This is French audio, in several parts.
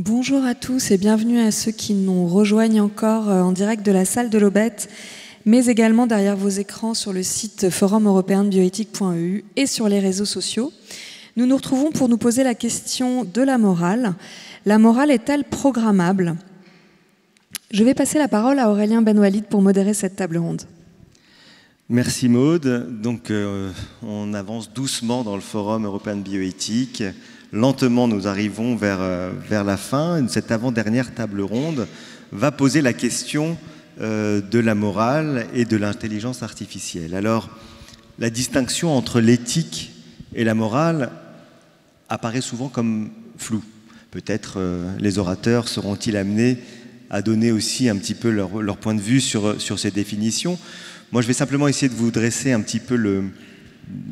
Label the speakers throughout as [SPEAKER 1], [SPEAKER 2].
[SPEAKER 1] Bonjour à tous et bienvenue à ceux qui nous rejoignent encore en direct de la salle de l'Aubette, mais également derrière vos écrans sur le site forumeuropéen-de-bioéthique.eu et sur les réseaux sociaux. Nous nous retrouvons pour nous poser la question de la morale. La morale est-elle programmable ? Je vais passer la parole à Aurélien Benwalid pour modérer cette table ronde.
[SPEAKER 2] Merci Maude. Donc on avance doucement dans le Forum européen de bioéthique. Lentement, nous arrivons vers la fin. Cette avant-dernière table ronde va poser la question de la morale et de l'intelligence artificielle. Alors, la distinction entre l'éthique et la morale apparaît souvent comme floue. Peut-être les orateurs seront-ils amenés à donner aussi un petit peu leur point de vue sur ces définitions. Moi, je vais simplement essayer de vous dresser un petit peu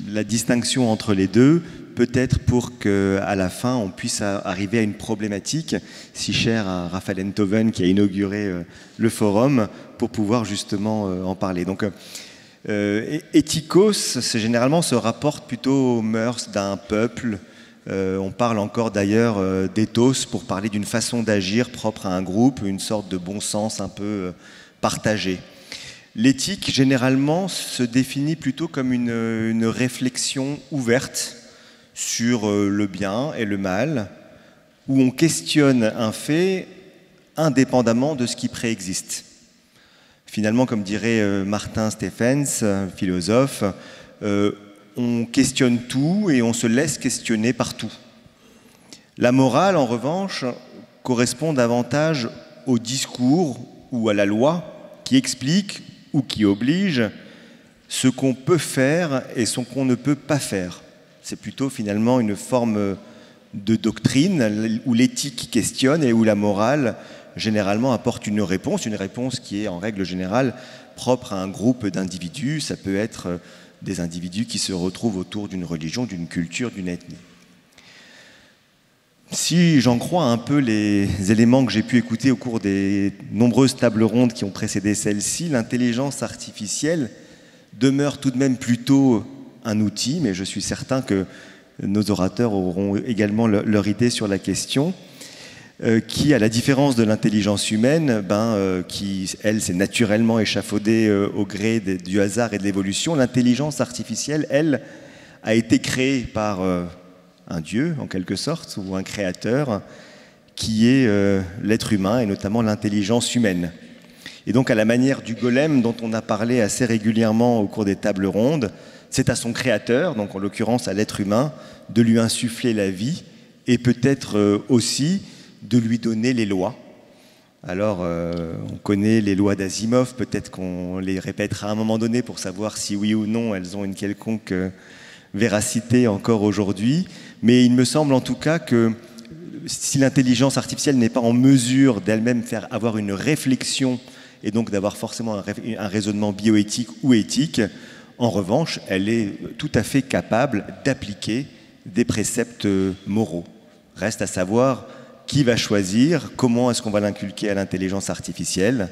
[SPEAKER 2] la distinction entre les deux, peut-être pour qu'à la fin, on puisse arriver à une problématique si chère à Raphaël Enthoven, qui a inauguré le forum, pour pouvoir justement en parler. Donc, ethikos, c'est généralement se rapporte plutôt aux mœurs d'un peuple. On parle encore d'ailleurs d'éthos pour parler d'une façon d'agir propre à un groupe, une sorte de bon sens un peu partagé. L'éthique, généralement, se définit plutôt comme une réflexion ouverte sur le bien et le mal, où on questionne un fait indépendamment de ce qui préexiste. Finalement, comme dirait Martin Stephens, philosophe, on questionne tout et on se laisse questionner par tout. La morale, en revanche, correspond davantage au discours ou à la loi qui explique ou qui oblige ce qu'on peut faire et ce qu'on ne peut pas faire. C'est plutôt finalement une forme de doctrine où l'éthique questionne et où la morale généralement apporte une réponse qui est en règle générale propre à un groupe d'individus. Ça peut être des individus qui se retrouvent autour d'une religion, d'une culture, d'une ethnie. Si j'en crois un peu les éléments que j'ai pu écouter au cours des nombreuses tables rondes qui ont précédé celle-ci, l'intelligence artificielle demeure tout de même plutôt un outil, mais je suis certain que nos orateurs auront également leur idée sur la question, qui, à la différence de l'intelligence humaine, qui, elle, s'est naturellement échafaudée au gré du hasard et de l'évolution, l'intelligence artificielle, elle, a été créée par un dieu, en quelque sorte, ou un créateur, qui est l'être humain, et notamment l'intelligence humaine. Et donc, à la manière du golem dont on a parlé assez régulièrement au cours des tables rondes, c'est à son créateur, donc en l'occurrence à l'être humain, de lui insuffler la vie et peut-être aussi de lui donner les lois. Alors, on connaît les lois d'Asimov, peut-être qu'on les répétera à un moment donné pour savoir si oui ou non elles ont une quelconque véracité encore aujourd'hui. Mais il me semble en tout cas que si l'intelligence artificielle n'est pas en mesure d'elle-même avoir une réflexion et donc d'avoir forcément un raisonnement bioéthique ou éthique, en revanche, elle est tout à fait capable d'appliquer des préceptes moraux. Reste à savoir qui va choisir, comment est-ce qu'on va l'inculquer à l'intelligence artificielle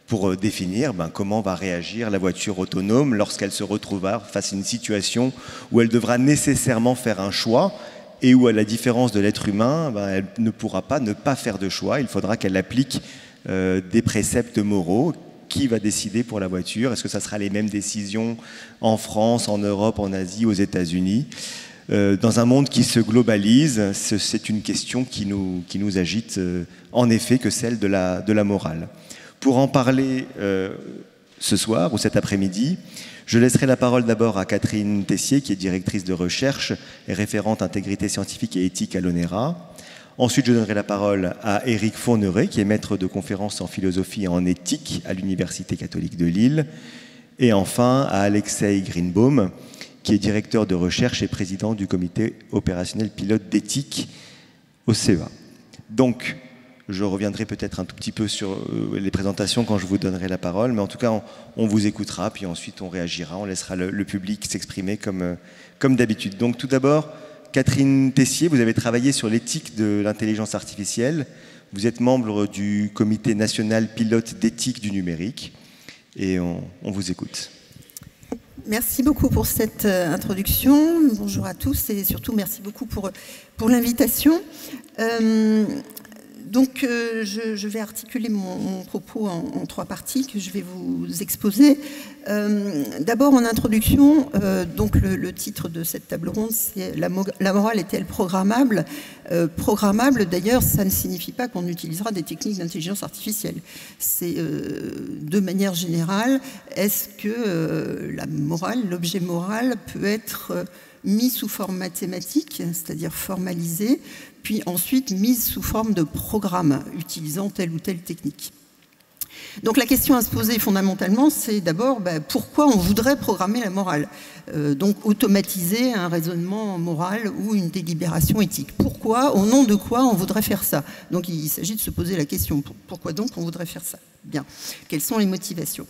[SPEAKER 2] pour définir comment va réagir la voiture autonome lorsqu'elle se retrouvera face à une situation où elle devra nécessairement faire un choix et où, à la différence de l'être humain, elle ne pourra pas ne pas faire de choix. Il faudra qu'elle applique des préceptes moraux. Qui va décider pour la voiture? Est-ce que ça sera les mêmes décisions en France, en Europe, en Asie, aux États-Unis? Dans un monde qui se globalise, c'est une question qui nous agite, en effet, que celle de la morale. Pour en parler ce soir ou cet après-midi, je laisserai la parole d'abord à Catherine Tessier, qui est directrice de recherche et référente intégrité scientifique et éthique à l'ONERA. Ensuite, je donnerai la parole à Éric Fourneret, qui est maître de conférences en philosophie et en éthique à l'Université catholique de Lille. Et enfin, à Alexei Greenbaum, qui est directeur de recherche et président du comité opérationnel pilote d'éthique au CEA. Donc, je reviendrai peut-être un tout petit peu sur les présentations quand je vous donnerai la parole, mais en tout cas, on vous écoutera, puis ensuite on réagira, on laissera le public s'exprimer comme d'habitude. Donc, tout d'abord, Catherine Tessier, vous avez travaillé sur l'éthique de l'intelligence artificielle. Vous êtes membre du comité national pilote d'éthique du numérique et on vous écoute.
[SPEAKER 3] Merci beaucoup pour cette introduction. Bonjour à tous et surtout merci beaucoup pour l'invitation. Donc, je vais articuler mon propos en 3 parties que je vais vous exposer. D'abord, en introduction, donc le titre de cette table ronde, c'est la morale est-elle programmable? Programmable, d'ailleurs, ça ne signifie pas qu'on utilisera des techniques d'intelligence artificielle. C'est de manière générale, est-ce que la morale, l'objet moral, peut être mis sous forme mathématique, c'est-à-dire formalisé, puis ensuite mise sous forme de programme utilisant telle ou telle technique. Donc la question à se poser fondamentalement, c'est d'abord pourquoi on voudrait programmer la morale, donc automatiser un raisonnement moral ou une délibération éthique. Pourquoi, au nom de quoi on voudrait faire ça? Donc il s'agit de se poser la question, pourquoi donc on voudrait faire ça? Bien, quelles sont les motivations?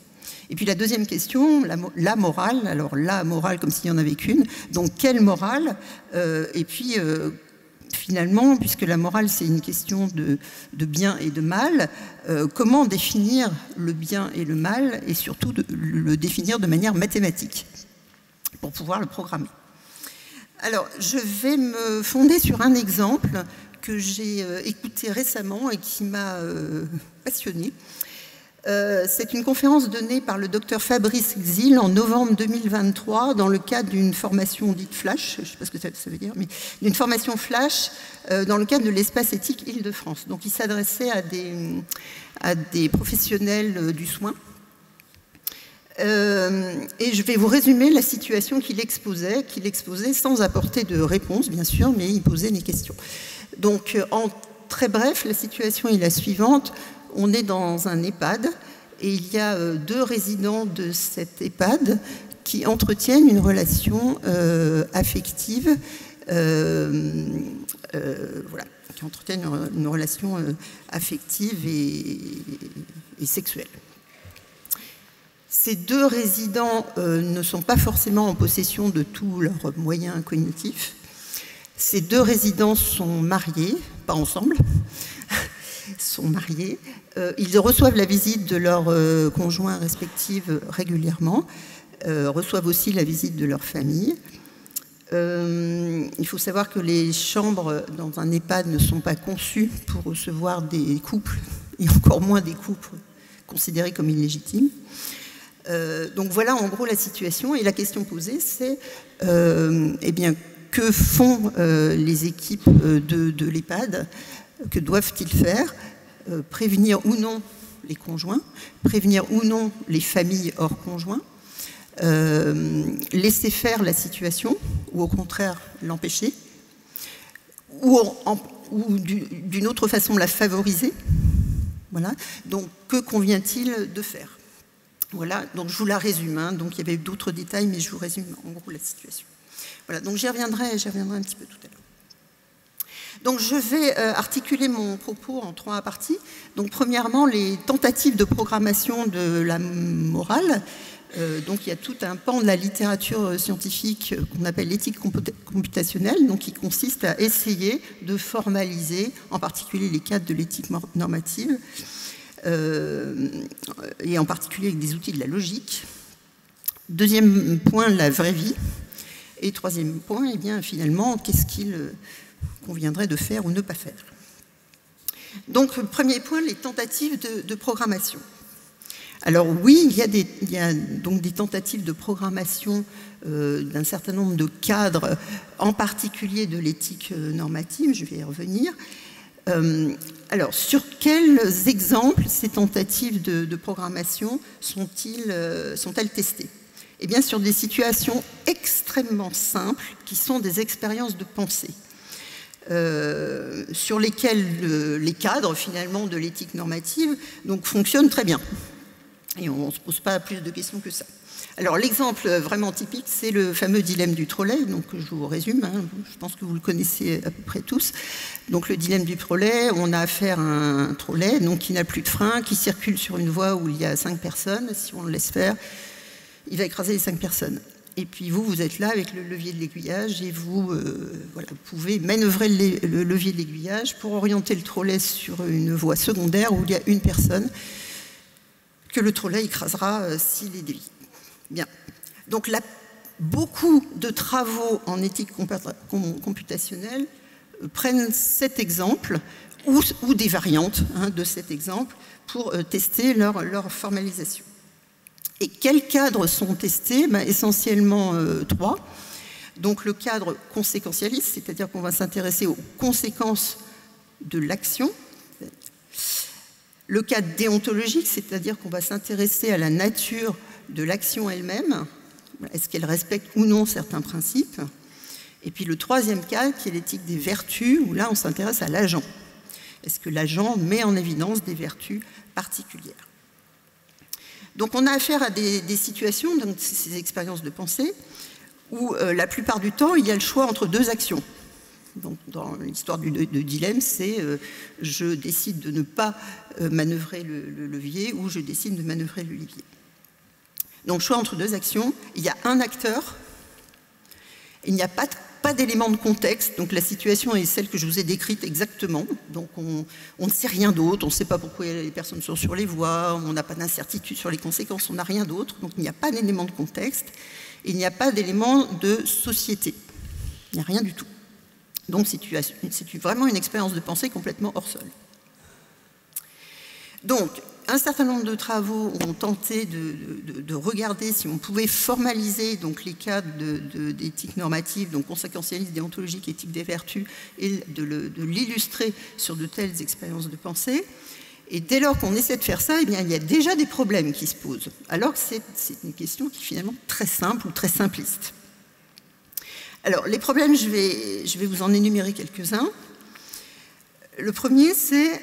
[SPEAKER 3] Et puis la deuxième question, la morale, alors la morale comme s'il n'y en avait qu'une, donc quelle morale? Et puis finalement, puisque la morale c'est une question de bien et de mal, comment définir le bien et le mal et surtout le définir de manière mathématique pour pouvoir le programmer? Alors je vais me fonder sur un exemple que j'ai écouté récemment et qui m'a passionnée. C'est une conférence donnée par le docteur Fabrice Xil en novembre 2023 dans le cadre d'une formation dite Flash, je ne sais pas ce que ça veut dire, mais d'une formation Flash dans le cadre de l'espace éthique Île-de-France. Donc il s'adressait à des professionnels du soin. Et je vais vous résumer la situation qu'il exposait sans apporter de réponse, bien sûr, mais il posait des questions. Donc en très bref, la situation est la suivante. On est dans un EHPAD et il y a 2 résidents de cet EHPAD qui entretiennent une relation affective, qui entretiennent une relation affective et sexuelle. Ces 2 résidents ne sont pas forcément en possession de tous leurs moyens cognitifs. Ces 2 résidents sont mariés, pas ensemble, sont mariés. Ils reçoivent la visite de leurs conjoints respectifs régulièrement, reçoivent aussi la visite de leur famille. Il faut savoir que les chambres dans un EHPAD ne sont pas conçues pour recevoir des couples, et encore moins des couples considérés comme illégitimes. Donc voilà en gros la situation. Et la question posée, c'est eh bien, que font les équipes de l'EHPAD? Que doivent-ils faire? Prévenir ou non les conjoints, prévenir ou non les familles hors conjoints, laisser faire la situation ou au contraire l'empêcher, ou d'une autre façon la favoriser. Voilà. Donc que convient-il de faire? Voilà, donc je vous la résume, hein. Donc il y avait d'autres détails, mais je vous résume en gros la situation. Voilà, donc j'y reviendrai un petit peu tout à l'heure. Donc je vais articuler mon propos en 3 parties. Donc premièrement, les tentatives de programmation de la morale. Donc il y a tout un pan de la littérature scientifique qu'on appelle l'éthique computationnelle, donc qui consiste à essayer de formaliser, en particulier les cadres de l'éthique normative, et en particulier avec des outils de la logique. Deuxième point, la vraie vie. Et troisième point, eh bien, finalement, qu'est-ce qu'il conviendrait de faire ou ne pas faire. Donc, premier point, les tentatives de programmation. Alors oui, il y a donc des tentatives de programmation d'un certain nombre de cadres, en particulier de l'éthique normative, je vais y revenir. Alors, sur quels exemples ces tentatives de programmation sont-elles testées? Eh bien, sur des situations extrêmement simples, qui sont des expériences de pensée, sur lesquelles les cadres, finalement, de l'éthique normative donc, fonctionnent très bien. Et on ne se pose pas plus de questions que ça. Alors, l'exemple vraiment typique, c'est le fameux dilemme du trolley. Donc, je vous résume, hein, je pense que vous le connaissez à peu près tous. Donc, le dilemme du trolley, on a affaire à un trolley donc, qui n'a plus de frein, qui circule sur une voie où il y a 5 personnes. Si on le laisse faire, il va écraser les 5 personnes. Et puis vous êtes là avec le levier de l'aiguillage et vous pouvez manœuvrer le levier de l'aiguillage pour orienter le trolley sur une voie secondaire où il y a une personne que le trolley écrasera s'il est dévié. Bien. Donc là, beaucoup de travaux en éthique computationnelle prennent cet exemple ou des variantes de cet exemple pour tester leur formalisation. Et quels cadres sont testés? Essentiellement 3. Donc le cadre conséquentialiste, c'est-à-dire qu'on va s'intéresser aux conséquences de l'action. Le cadre déontologique, c'est-à-dire qu'on va s'intéresser à la nature de l'action elle-même. Est-ce qu'elle respecte ou non certains principes? Et puis le 3e cadre, qui est l'éthique des vertus, où là on s'intéresse à l'agent. Est-ce que l'agent met en évidence des vertus particulières? Donc on a affaire à des situations, donc ces expériences de pensée, où la plupart du temps il y a le choix entre 2 actions. Donc, dans l'histoire du dilemme, c'est je décide de ne pas manœuvrer le levier ou je décide de manœuvrer le levier. Donc choix entre 2 actions, il y a un acteur, il n'y a pas d'élément de contexte, donc la situation est celle que je vous ai décrite exactement, donc on ne sait rien d'autre, on ne sait pas pourquoi les personnes sont sur les voies, on n'a pas d'incertitude sur les conséquences, on n'a rien d'autre, donc il n'y a pas d'élément de contexte, il n'y a pas d'élément de société, il n'y a rien du tout. Donc c'est vraiment une expérience de pensée complètement hors sol. Donc, un certain nombre de travaux ont tenté de regarder si on pouvait formaliser donc, les cadres d'éthique normative, donc conséquentialiste, déontologique, éthique des vertus, et de l'illustrer sur de telles expériences de pensée. Et dès lors qu'on essaie de faire ça, eh bien, il y a déjà des problèmes qui se posent, alors que c'est une question qui est finalement très simple ou très simpliste. Alors, les problèmes, je vais vous en énumérer quelques-uns. Le premier, c'est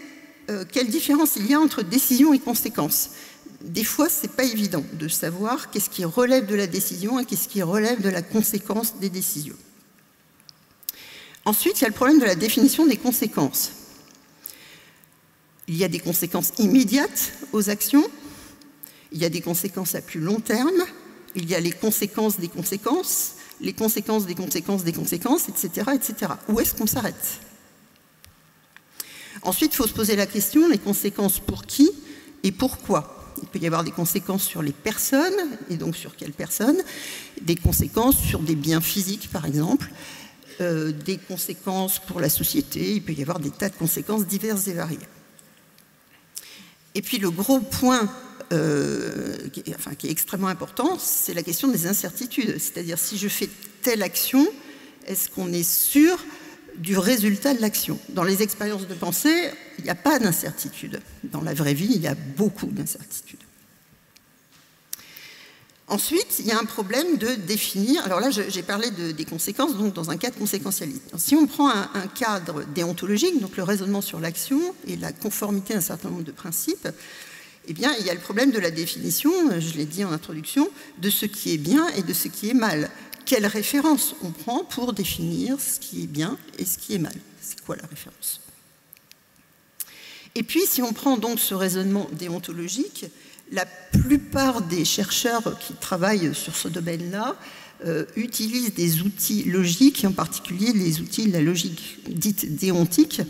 [SPEAKER 3] quelle différence il y a entre décision et conséquence. Des fois, ce n'est pas évident de savoir qu'est-ce qui relève de la décision et qu'est-ce qui relève de la conséquence des décisions. Ensuite, il y a le problème de la définition des conséquences. Il y a des conséquences immédiates aux actions, il y a des conséquences à plus long terme, il y a les conséquences des conséquences, les conséquences des conséquences des conséquences, etc. etc. Où est-ce qu'on s'arrête? Ensuite, il faut se poser la question, les conséquences pour qui et pourquoi? Il peut y avoir des conséquences sur les personnes, et donc sur quelles personnes? Des conséquences sur des biens physiques, par exemple, des conséquences pour la société, il peut y avoir des tas de conséquences diverses et variées. Et puis le gros point qui est extrêmement important, c'est la question des incertitudes. C'est-à-dire, si je fais telle action, est-ce qu'on est sûr du résultat de l'action? Dans les expériences de pensée, il n'y a pas d'incertitude. Dans la vraie vie, il y a beaucoup d'incertitudes. Ensuite, il y a un problème de définir... Alors là, j'ai parlé des conséquences, donc dans un cadre conséquentialiste. Alors, si on prend un cadre déontologique, donc le raisonnement sur l'action et la conformité à un certain nombre de principes, eh bien, il y a le problème de la définition, je l'ai dit en introduction, de ce qui est bien et de ce qui est mal. Quelle référence on prend pour définir ce qui est bien et ce qui est mal? C'est quoi la référence? Et puis, si on prend donc ce raisonnement déontologique, la plupart des chercheurs qui travaillent sur ce domaine-là utilisent des outils logiques, et en particulier les outils de la logique dite déontique,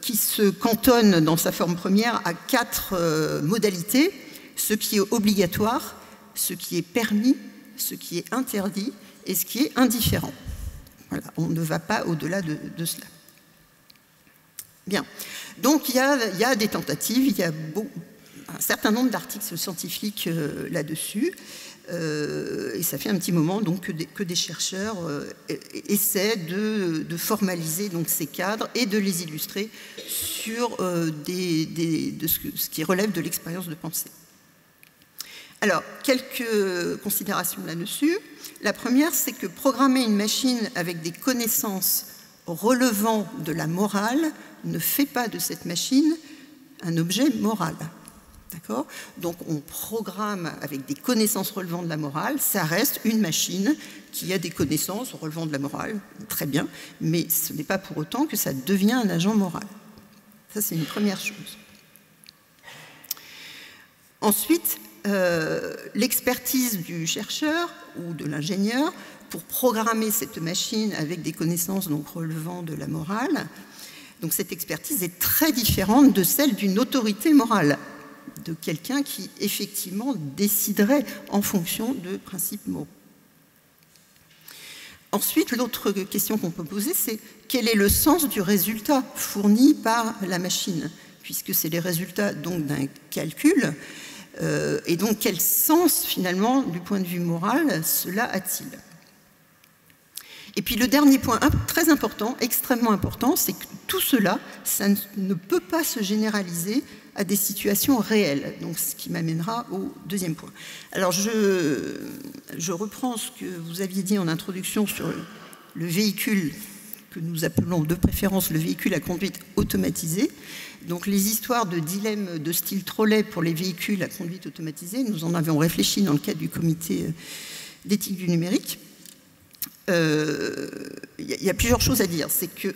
[SPEAKER 3] qui se cantonne dans sa forme première à 4 modalités: ce qui est obligatoire, ce qui est permis, ce qui est interdit et ce qui est indifférent. Voilà, on ne va pas au-delà de cela. Bien, donc il y a des tentatives, il y a un certain nombre d'articles scientifiques là-dessus, et ça fait un petit moment donc, que des chercheurs essaient de formaliser donc, ces cadres et de les illustrer sur ce qui relève de l'expérience de pensée. Alors, quelques considérations là-dessus. La première, c'est que programmer une machine avec des connaissances relevant de la morale ne fait pas de cette machine un objet moral. D'accord? Donc on programme avec des connaissances relevant de la morale, ça reste une machine qui a des connaissances relevant de la morale, très bien, mais ce n'est pas pour autant que ça devient un agent moral. Ça, c'est une première chose. Ensuite, l'expertise du chercheur ou de l'ingénieur pour programmer cette machine avec des connaissances donc, relevant de la morale, donc cette expertise est très différente de celle d'une autorité morale, de quelqu'un qui effectivement déciderait en fonction de principes moraux. Ensuite, l'autre question qu'on peut poser, c'est quel est le sens du résultat fourni par la machine, puisque c'est les résultats d'un calcul, et donc quel sens finalement, du point de vue moral, cela a-t-il? Et puis le dernier point très important, extrêmement important, c'est que tout cela, ça ne peut pas se généraliser à des situations réelles. Donc ce qui m'amènera au deuxième point. Alors je reprends ce que vous aviez dit en introduction sur le véhicule que nous appelons de préférence le véhicule à conduite automatisée. Donc les histoires de dilemmes de style trolley pour les véhicules à conduite automatisée, nous en avions réfléchi dans le cadre du comité d'éthique du numérique. Y a plusieurs choses à dire. C'est que,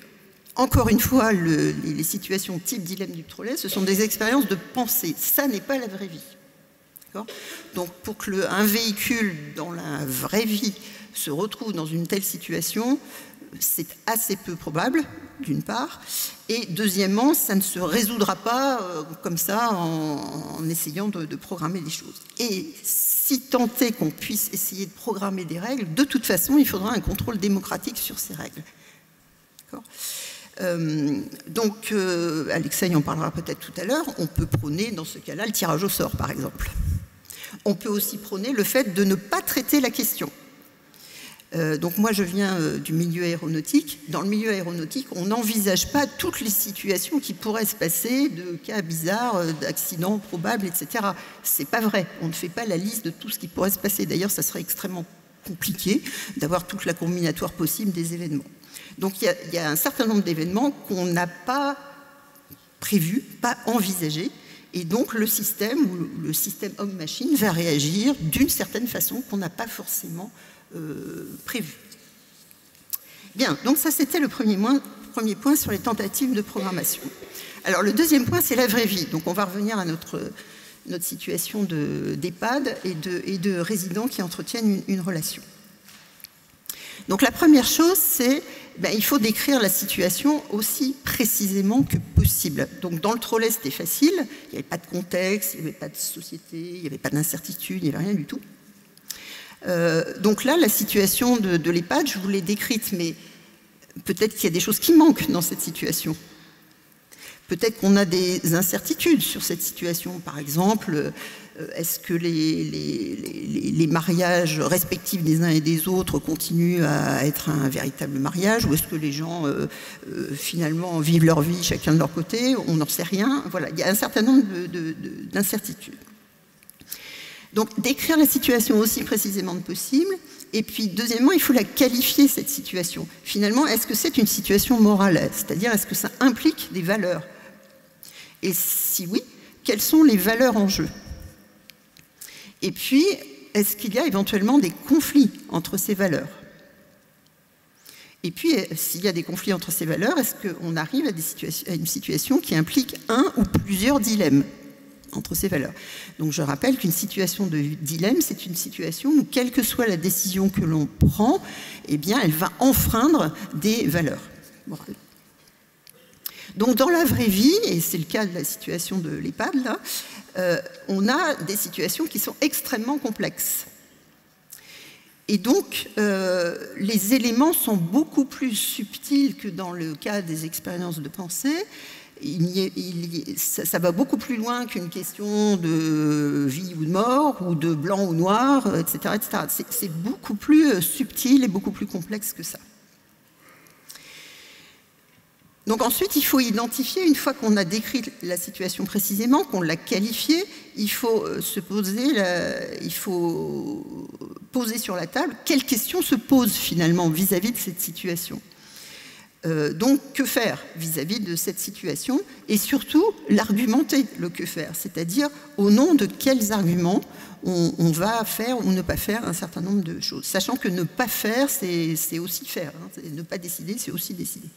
[SPEAKER 3] encore une fois, les situations type dilemme du trolley, ce sont des expériences de pensée. Ça n'est pas la vraie vie. Donc, pour qu'un véhicule dans la vraie vie se retrouve dans une telle situation, c'est assez peu probable, d'une part. Et deuxièmement, ça ne se résoudra pas comme ça en essayant de programmer des choses. Et si tant est qu'on puisse essayer de programmer des règles, de toute façon, il faudra un contrôle démocratique sur ces règles. Donc, Alexei en parlera peut-être tout à l'heure, on peut prôner dans ce cas-là le tirage au sort, par exemple. On peut aussi prôner le fait de ne pas traiter la question. Donc moi, je viens du milieu aéronautique. Dans le milieu aéronautique, on n'envisage pas toutes les situations qui pourraient se passer, de cas bizarres, d'accidents probables, etc. C'est pas vrai. On ne fait pas la liste de tout ce qui pourrait se passer. D'ailleurs, ça serait extrêmement compliqué d'avoir toute la combinatoire possible des événements. Donc il y a un certain nombre d'événements qu'on n'a pas prévus, pas envisagés. Et donc le système homme-machine va réagir d'une certaine façon qu'on n'a pas forcément prévu. Bien, donc ça c'était le premier point sur les tentatives de programmation. Alors le deuxième point, c'est la vraie vie. Donc on va revenir à notre situation d'EHPAD et de résidents qui entretiennent une relation. Donc la première chose, c'est il faut décrire la situation aussi précisément que possible. Donc dans le trolley, c'était facile, il n'y avait pas de contexte, il n'y avait pas de société, il n'y avait pas d'incertitude, il n'y avait rien du tout. Donc là, la situation de l'EHPAD, je vous l'ai décrite, mais peut-être qu'il y a des choses qui manquent dans cette situation. Peut-être qu'on a des incertitudes sur cette situation. Par exemple, est-ce que les mariages respectifs des uns et des autres continuent à être un véritable mariage, ou est-ce que les gens finalement vivent leur vie chacun de leur côté? On n'en sait rien. Voilà, il y a un certain nombre d'incertitudes. Donc, décrire la situation aussi précisément que possible. Et puis, deuxièmement, il faut la qualifier, cette situation. Finalement, est-ce que c'est une situation morale? C'est-à-dire, est-ce que ça implique des valeurs? Et si oui, quelles sont les valeurs en jeu? Et puis, est-ce qu'il y a éventuellement des conflits entre ces valeurs? Et puis, s'il y a des conflits entre ces valeurs, est-ce qu'on arrive à une situation qui implique un ou plusieurs dilemmes entre ces valeurs? Donc je rappelle qu'une situation de dilemme, c'est une situation où, quelle que soit la décision que l'on prend, eh bien, elle va enfreindre des valeurs. Bon. Donc dans la vraie vie, et c'est le cas de la situation de l'EHPAD, là, on a des situations qui sont extrêmement complexes. Et donc, les éléments sont beaucoup plus subtils que dans le cas des expériences de pensée. Ça va beaucoup plus loin qu'une question de vie ou de mort, ou de blanc ou noir, etc. etc. C'est beaucoup plus subtil et beaucoup plus complexe que ça. Donc ensuite, il faut identifier, une fois qu'on a décrit la situation précisément, qu'on l'a qualifiée, il faut poser sur la table quelles questions se posent finalement vis-à-vis de cette situation. Donc, que faire vis-à-vis de cette situation? Et surtout, l'argumenter, le que faire, c'est-à-dire au nom de quels arguments on va faire ou ne pas faire un certain nombre de choses. Sachant que ne pas faire, c'est aussi faire. Hein, ne pas décider, c'est aussi décider.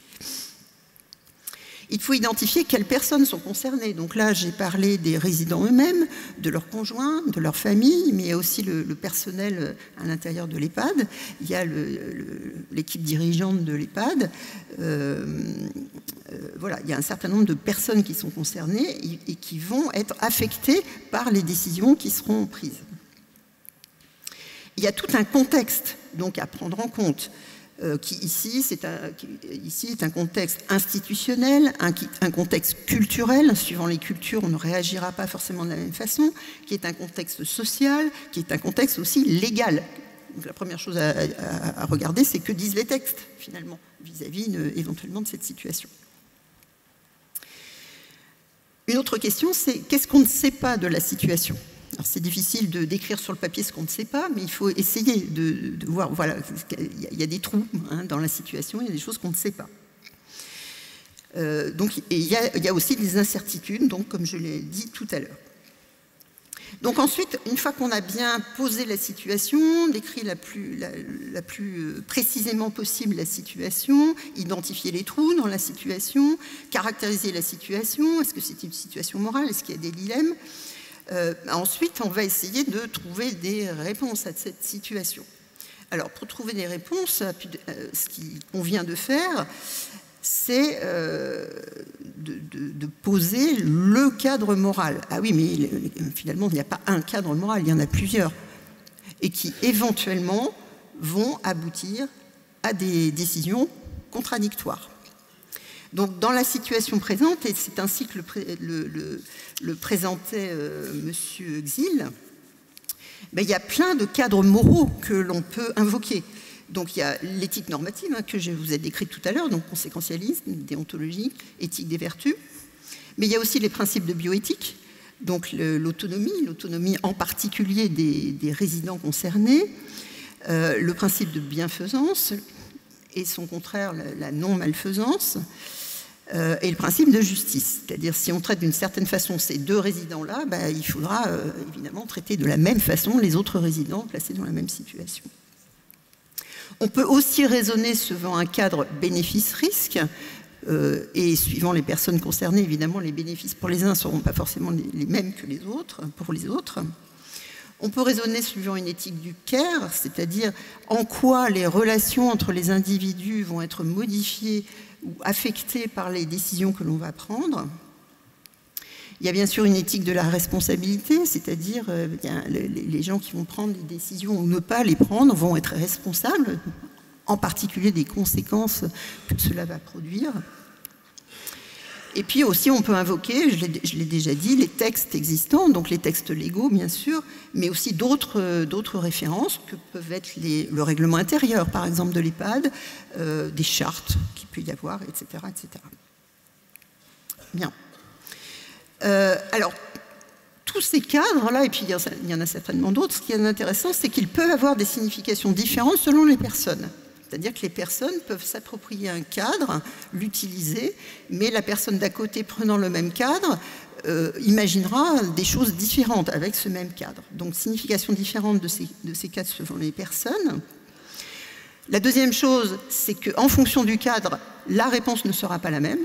[SPEAKER 3] Il faut identifier quelles personnes sont concernées. Donc là, j'ai parlé des résidents eux-mêmes, de leurs conjoints, de leur famille, mais il y a aussi le personnel à l'intérieur de l'EHPAD. Il y a l'équipe dirigeante de l'EHPAD. Voilà, il y a un certain nombre de personnes qui sont concernées et qui vont être affectées par les décisions qui seront prises. Il y a tout un contexte donc à prendre en compte. qui ici est un contexte institutionnel, un contexte culturel, suivant les cultures on ne réagira pas forcément de la même façon, qui est un contexte social, qui est un contexte aussi légal. Donc la première chose à regarder, c'est que disent les textes, finalement, vis-à-vis éventuellement de cette situation. Une autre question, c'est qu'est-ce qu'on ne sait pas de la situation ? Alors c'est difficile de décrire sur le papier ce qu'on ne sait pas, mais il faut essayer de voir, voilà, il y a des trous dans la situation, il y a des choses qu'on ne sait pas. Donc il y a aussi des incertitudes, donc, comme je l'ai dit tout à l'heure. Donc ensuite, une fois qu'on a bien posé la situation, décrit la plus précisément possible la situation, identifier les trous dans la situation, caractériser la situation, est-ce que c'est une situation morale, est-ce qu'il y a des dilemmes, ensuite, on va essayer de trouver des réponses à cette situation. Alors, pour trouver des réponses, ce qu'on vient de faire, c'est de poser le cadre moral. Ah oui, mais finalement, il n'y a pas un cadre moral, il y en a plusieurs. Et qui, éventuellement, vont aboutir à des décisions contradictoires. Donc, dans la situation présente, et c'est ainsi que le présentait M. Xil, ben, il y a plein de cadres moraux que l'on peut invoquer. Donc, il y a l'éthique normative que je vous ai décrite tout à l'heure, donc conséquentialisme, déontologie, éthique des vertus. Mais il y a aussi les principes de bioéthique, donc l'autonomie en particulier des résidents concernés, le principe de bienfaisance et son contraire, la non-malfaisance, et le principe de justice. C'est-à-dire, si on traite d'une certaine façon ces deux résidents-là, ben, il faudra évidemment traiter de la même façon les autres résidents placés dans la même situation. On peut aussi raisonner selon un cadre bénéfice-risque, et suivant les personnes concernées, évidemment, les bénéfices pour les uns ne seront pas forcément les mêmes que les autres, pour les autres. On peut raisonner suivant une éthique du care, c'est-à-dire en quoi les relations entre les individus vont être modifiées ou affectées par les décisions que l'on va prendre. Il y a bien sûr une éthique de la responsabilité, c'est-à-dire les gens qui vont prendre des décisions ou ne pas les prendre vont être responsables, en particulier des conséquences que cela va produire. Et puis aussi, on peut invoquer, je l'ai déjà dit, les textes existants, donc les textes légaux, bien sûr, mais aussi d'autres références que peuvent être le règlement intérieur, par exemple, de l'EHPAD, des chartes qu'il peut y avoir, etc. etc. Bien. Alors, tous ces cadres-là, et puis il y en a certainement d'autres, ce qui est intéressant, c'est qu'ils peuvent avoir des significations différentes selon les personnes. C'est-à-dire que les personnes peuvent s'approprier un cadre, l'utiliser, mais la personne d'à côté prenant le même cadre imaginera des choses différentes avec ce même cadre. Donc, signification différente de ces cadres selon les personnes. La deuxième chose, c'est qu'en fonction du cadre, la réponse ne sera pas la même,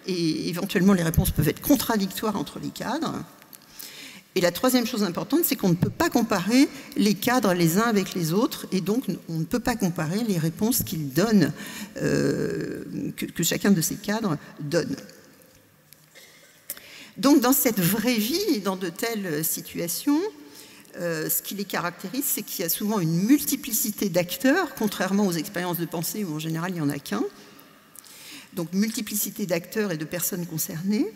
[SPEAKER 3] et éventuellement les réponses peuvent être contradictoires entre les cadres. Et la troisième chose importante, c'est qu'on ne peut pas comparer les cadres les uns avec les autres, et donc on ne peut pas comparer les réponses qu'ils donnent, que chacun de ces cadres donne. Donc dans cette vraie vie et dans de telles situations, ce qui les caractérise, c'est qu'il y a souvent une multiplicité d'acteurs, contrairement aux expériences de pensée où en général il n'y en a qu'un. Donc multiplicité d'acteurs et de personnes concernées.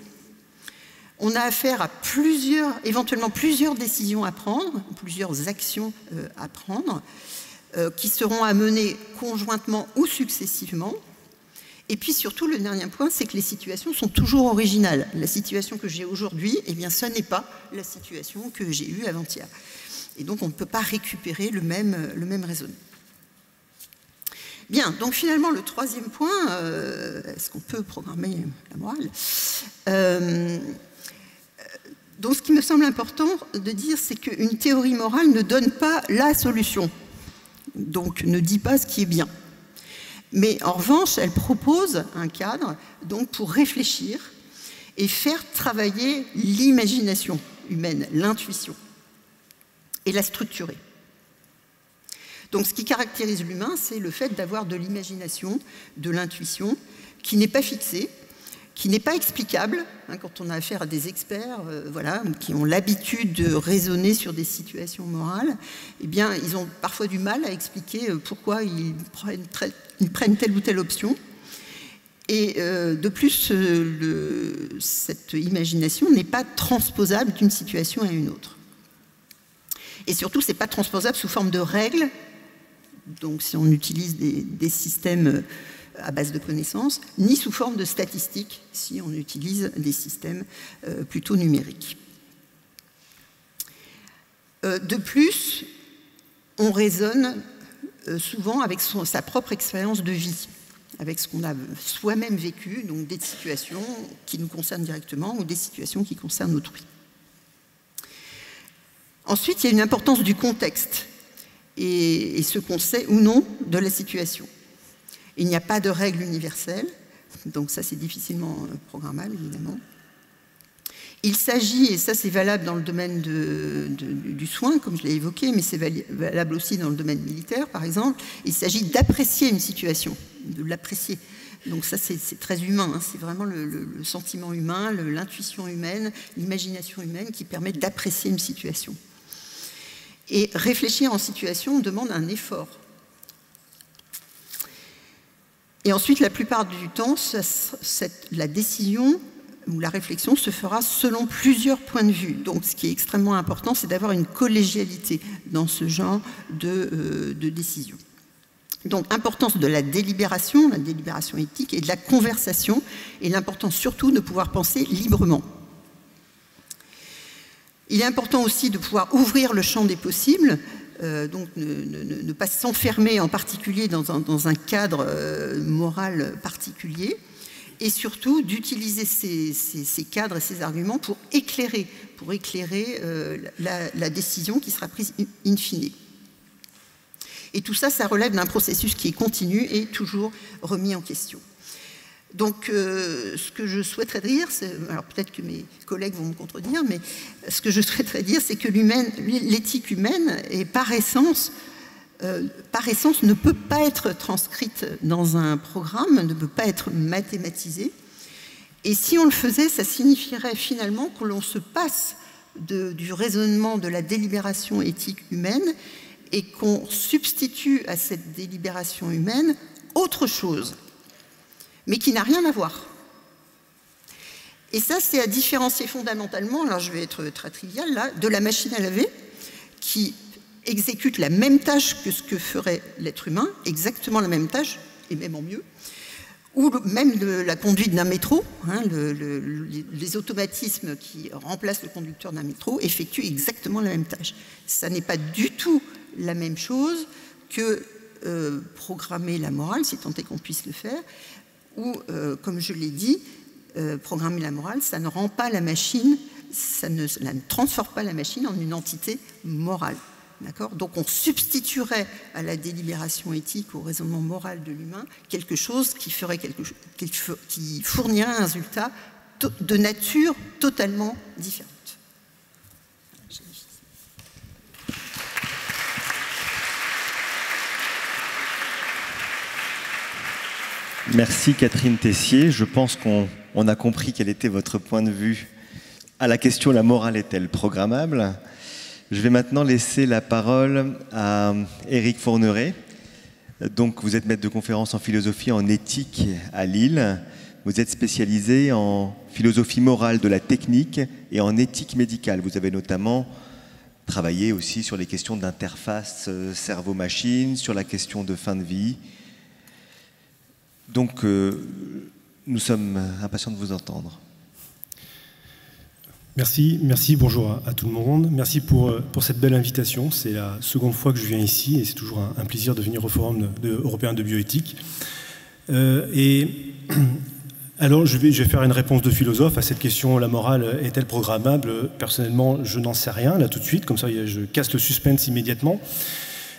[SPEAKER 3] On a affaire à éventuellement plusieurs décisions à prendre, plusieurs actions à prendre, qui seront à mener conjointement ou successivement. Et puis surtout, le dernier point, c'est que les situations sont toujours originales. La situation que j'ai aujourd'hui, eh bien, ce n'est pas la situation que j'ai eue avant-hier. Et donc, on ne peut pas récupérer le même raisonnement. Bien, donc finalement, le troisième point, est-ce qu'on peut programmer la morale ? Donc, ce qui me semble important de dire, c'est qu'une théorie morale ne donne pas la solution, donc ne dit pas ce qui est bien. Mais en revanche, elle propose un cadre donc, pour réfléchir et faire travailler l'imagination humaine, l'intuition, et la structurer. Donc, ce qui caractérise l'humain, c'est le fait d'avoir de l'imagination, de l'intuition, qui n'est pas fixée, qui n'est pas explicable, hein, quand on a affaire à des experts voilà, qui ont l'habitude de raisonner sur des situations morales, eh bien, ils ont parfois du mal à expliquer pourquoi ils prennent telle ou telle option. Et de plus, cette imagination n'est pas transposable d'une situation à une autre. Et surtout, ce n'est pas transposable sous forme de règles. Donc, si on utilise des systèmes à base de connaissances, ni sous forme de statistiques, si on utilise des systèmes plutôt numériques. De plus, on raisonne souvent avec sa propre expérience de vie, avec ce qu'on a soi-même vécu, donc des situations qui nous concernent directement ou des situations qui concernent autrui. Ensuite, il y a une importance du contexte et ce qu'on sait ou non de la situation. Il n'y a pas de règle universelle, donc ça c'est difficilement programmable évidemment. Il s'agit, et ça c'est valable dans le domaine du soin, comme je l'ai évoqué, mais c'est valable aussi dans le domaine militaire par exemple, il s'agit d'apprécier une situation, de l'apprécier. Donc ça c'est très humain, hein, c'est vraiment le sentiment humain, l'intuition humaine, l'imagination humaine qui permet d'apprécier une situation. Et réfléchir en situation demande un effort. Et ensuite, la plupart du temps, la décision ou la réflexion se fera selon plusieurs points de vue. Donc, ce qui est extrêmement important, c'est d'avoir une collégialité dans ce genre de décision. Donc, importance de la délibération éthique et de la conversation, et l'importance surtout de pouvoir penser librement. Il est important aussi de pouvoir ouvrir le champ des possibles, donc ne pas s'enfermer en particulier dans un cadre moral particulier, et surtout d'utiliser ces cadres et ces arguments pour éclairer la décision qui sera prise in fine. Et tout ça, ça relève d'un processus qui est continu et toujours remis en question. Donc, ce que je souhaiterais dire, alors peut-être que mes collègues vont me contredire, mais ce que je souhaiterais dire, c'est que l'éthique humaine, est par essence, ne peut pas être transcrite dans un programme, ne peut pas être mathématisée. Et si on le faisait, ça signifierait finalement que l'on se passe du raisonnement de la délibération éthique humaine et qu'on substitue à cette délibération humaine autre chose, mais qui n'a rien à voir. Et ça, c'est à différencier fondamentalement, alors je vais être très trivial là, de la machine à laver, qui exécute la même tâche que ce que ferait l'être humain, exactement la même tâche, et même en mieux, ou même de la conduite d'un métro, hein, les automatismes qui remplacent le conducteur d'un métro effectuent exactement la même tâche. Ça n'est pas du tout la même chose que programmer la morale, si tant est qu'on puisse le faire, ou, comme je l'ai dit, programmer la morale, ça ne rend pas la machine, ça ne transforme pas la machine en une entité morale. Donc on substituerait à la délibération éthique, au raisonnement moral de l'humain, quelque chose qui fournirait un résultat de nature totalement différente.
[SPEAKER 2] Merci Catherine Tessier. Je pense qu'on a compris quel était votre point de vue à la question « La morale est-elle programmable ?» Je vais maintenant laisser la parole à Éric Fourneret. Donc, vous êtes maître de conférence en philosophie en éthique à Lille. Vous êtes spécialisé en philosophie morale de la technique et en éthique médicale. Vous avez notamment travaillé aussi sur les questions d'interface cerveau-machine, sur la question de fin de vie. Donc, nous sommes impatients de vous entendre.
[SPEAKER 4] Merci, bonjour à tout le monde. Merci pour cette belle invitation. C'est la seconde fois que je viens ici et c'est toujours un plaisir de venir au Forum européen de bioéthique. Alors, je vais faire une réponse de philosophe à cette question, la morale est-elle programmable? Personnellement, je n'en sais rien, là tout de suite, comme ça je casse le suspense immédiatement.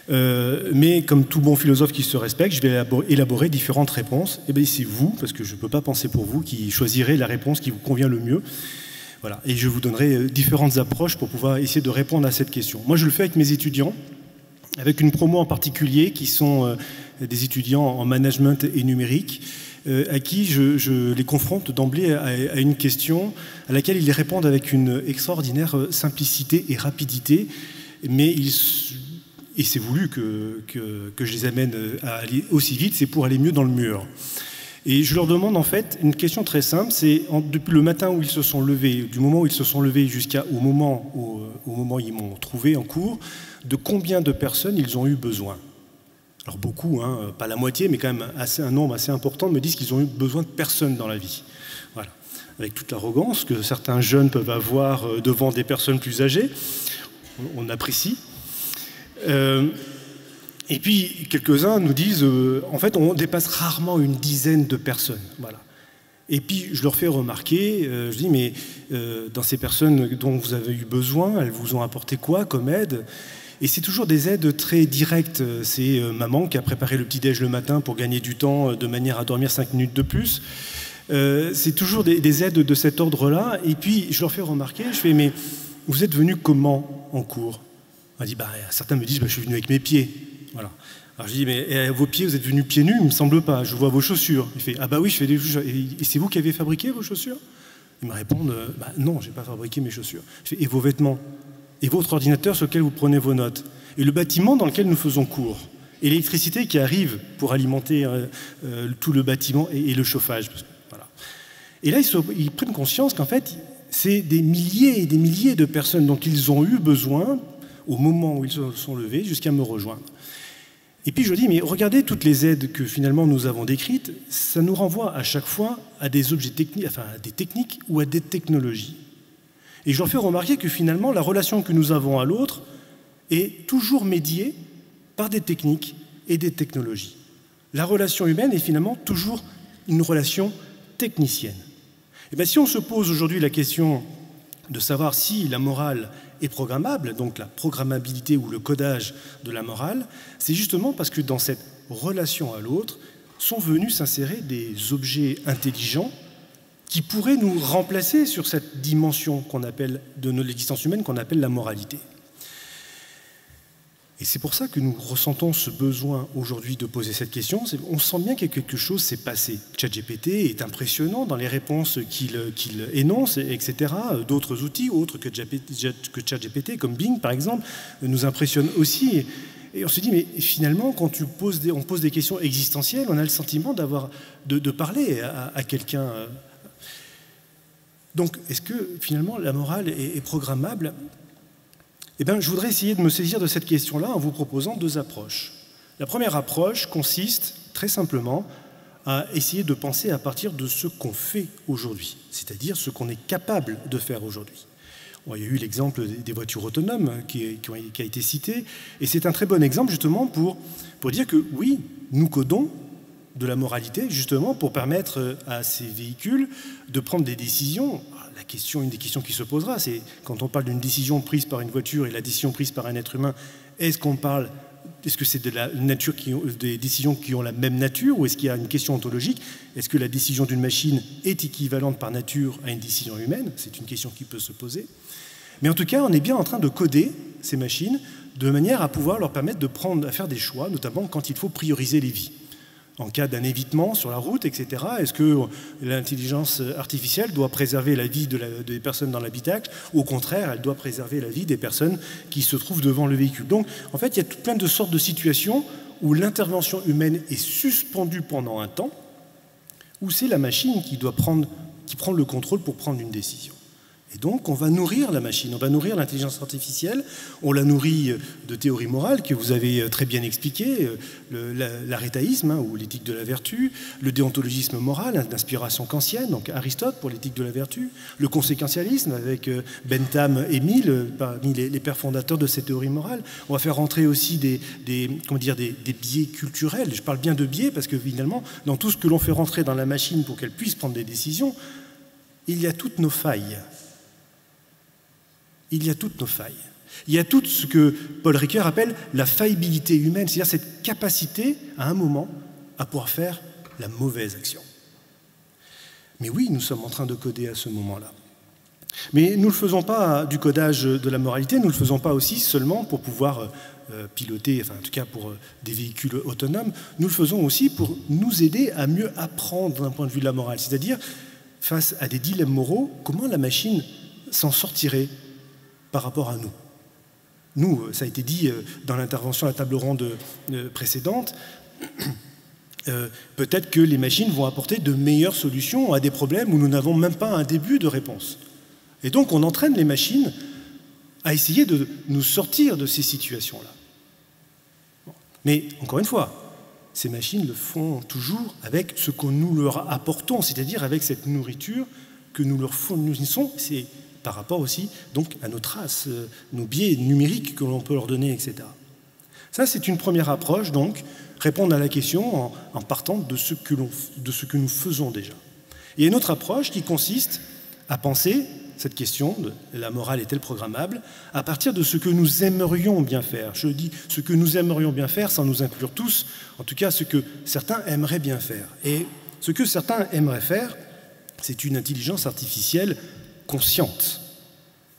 [SPEAKER 4] Mais comme tout bon philosophe qui se respecte, je vais élaborer différentes réponses. Et bien c'est vous, parce que je ne peux pas penser pour vous, qui choisirez la réponse qui vous convient le mieux. Voilà. Et je vous donnerai différentes approches pour pouvoir essayer de répondre à cette question. Moi, je le fais avec mes étudiants, avec une promo en particulier, qui sont des étudiants en management et numérique, à qui je les confronte d'emblée à une question à laquelle ils répondent avec une extraordinaire simplicité et rapidité, mais et c'est voulu que je les amène à aller aussi vite, c'est pour aller mieux dans le mur. Et je leur demande en fait une question très simple, c'est depuis le matin où ils se sont levés, du moment où ils se sont levés jusqu'au moment où ils m'ont trouvé en cours, de combien de personnes ils ont eu besoin. Alors beaucoup, hein, pas la moitié, mais quand même un nombre assez important me disent qu'ils ont eu besoin de personne dans la vie. Voilà. Avec toute l'arrogance que certains jeunes peuvent avoir devant des personnes plus âgées, on apprécie. Et puis, quelques-uns nous disent, en fait, on dépasse rarement une dizaine de personnes. Voilà. Et puis, je leur fais remarquer, je dis, mais dans ces personnes dont vous avez eu besoin, elles vous ont apporté quoi comme aide ? Et c'est toujours des aides très directes. C'est maman qui a préparé le petit-déj le matin pour gagner du temps de manière à dormir 5 minutes de plus. C'est toujours des aides de cet ordre-là. Et puis, je leur fais remarquer, je fais, mais vous êtes venus comment en cours ? On dit, certains me disent, je suis venu avec mes pieds. Voilà. Alors je dis, mais vos pieds, vous êtes venus pieds nus? Il ne me semble pas, je vois vos chaussures. Il fait, ah bah oui, je fais des chaussures. Et c'est vous qui avez fabriqué vos chaussures? Ils me répondent, non, je n'ai pas fabriqué mes chaussures. Je fais, et vos vêtements? Et votre ordinateur sur lequel vous prenez vos notes? Et le bâtiment dans lequel nous faisons cours? Et l'électricité qui arrive pour alimenter tout le bâtiment et le chauffage. Voilà. Et là, ils prennent conscience qu'en fait, c'est des milliers et des milliers de personnes dont ils ont eu besoin au moment où ils se sont levés jusqu'à me rejoindre. Et puis je dis, mais regardez toutes les aides que finalement nous avons décrites, ça nous renvoie à chaque fois à des objets techniques, enfin à des techniques ou à des technologies. Et je leur fais remarquer que finalement la relation que nous avons à l'autre est toujours médiée par des techniques et des technologies. La relation humaine est finalement toujours une relation technicienne. Et bien si on se pose aujourd'hui la question de savoir si la morale est programmable, donc la programmabilité ou le codage de la morale, c'est justement parce que dans cette relation à l'autre sont venus s'insérer des objets intelligents qui pourraient nous remplacer sur cette dimension qu'on appelle de l'existence humaine qu'on appelle la moralité. Et c'est pour ça que nous ressentons ce besoin aujourd'hui de poser cette question. On sent bien que quelque chose s'est passé. ChatGPT est impressionnant dans les réponses qu'il énonce, etc. D'autres outils, autres que ChatGPT, comme Bing par exemple, nous impressionnent aussi. Et on se dit, mais finalement, quand on pose des questions existentielles, on a le sentiment de parler à quelqu'un. Donc, est-ce que finalement la morale est programmable ? Eh bien, je voudrais essayer de me saisir de cette question-là en vous proposant 2 approches. La première approche consiste très simplement à essayer de penser à partir de ce qu'on fait aujourd'hui, c'est-à-dire ce qu'on est capable de faire aujourd'hui. Bon, il y a eu l'exemple des voitures autonomes qui a été cité, et c'est un très bon exemple justement pour dire que oui, nous codons de la moralité justement pour permettre à ces véhicules de prendre des décisions. Une des questions qui se posera, c'est quand on parle d'une décision prise par une voiture et la décision prise par un être humain, est-ce que c'est des décisions qui ont la même nature ou est-ce qu'il y a une question ontologique? Est-ce que la décision d'une machine est équivalente par nature à une décision humaine? C'est une question qui peut se poser. Mais en tout cas, on est bien en train de coder ces machines de manière à pouvoir leur permettre à faire des choix, notamment quand il faut prioriser les vies. En cas d'un évitement sur la route, etc., est-ce que l'intelligence artificielle doit préserver la vie des personnes dans l'habitacle ou au contraire, elle doit préserver la vie des personnes qui se trouvent devant le véhicule? Donc, en fait, il y a plein de sortes de situations où l'intervention humaine est suspendue pendant un temps, où c'est la machine qui prend le contrôle pour prendre une décision. Et donc, on va nourrir la machine, on va nourrir l'intelligence artificielle, on la nourrit de théories morales que vous avez très bien expliquées, l'arétaïsme, ou l'éthique de la vertu, le déontologisme moral d'inspiration kantienne, donc Aristote pour l'éthique de la vertu, le conséquentialisme avec Bentham et Mill, parmi les pères fondateurs de cette théorie morale. On va faire rentrer aussi des biais culturels. Je parle bien de biais parce que finalement, dans tout ce que l'on fait rentrer dans la machine pour qu'elle puisse prendre des décisions, il y a toutes nos failles. Il y a toutes nos failles. Il y a tout ce que Paul Ricoeur appelle la faillibilité humaine, c'est-à-dire cette capacité, à un moment, à pouvoir faire la mauvaise action. Mais oui, nous sommes en train de coder à ce moment-là. Mais nous ne le faisons pas du codage de la moralité, nous ne le faisons pas aussi seulement pour pouvoir piloter, enfin en tout cas pour des véhicules autonomes, nous le faisons aussi pour nous aider à mieux apprendre d'un point de vue de la morale, c'est-à-dire face à des dilemmes moraux, comment la machine s'en sortirait par rapport à nous. Nous, ça a été dit dans l'intervention à la table ronde précédente, peut-être que les machines vont apporter de meilleures solutions à des problèmes où nous n'avons même pas un début de réponse. Et donc on entraîne les machines à essayer de nous sortir de ces situations-là. Mais encore une fois, ces machines le font toujours avec ce que nous leur apportons, c'est-à-dire avec cette nourriture que nous leur fournissons, c'est par rapport aussi donc, à nos traces, nos biais numériques que l'on peut leur donner, etc. Ça, c'est une première approche, donc, répondre à la question en partant de ce que nous faisons déjà. Il y a une autre approche qui consiste à penser cette question de la morale est-elle programmable à partir de ce que nous aimerions bien faire. Je dis ce que nous aimerions bien faire sans nous inclure tous, en tout cas ce que certains aimeraient bien faire. Et ce que certains aimeraient faire, c'est une intelligence artificielle consciente,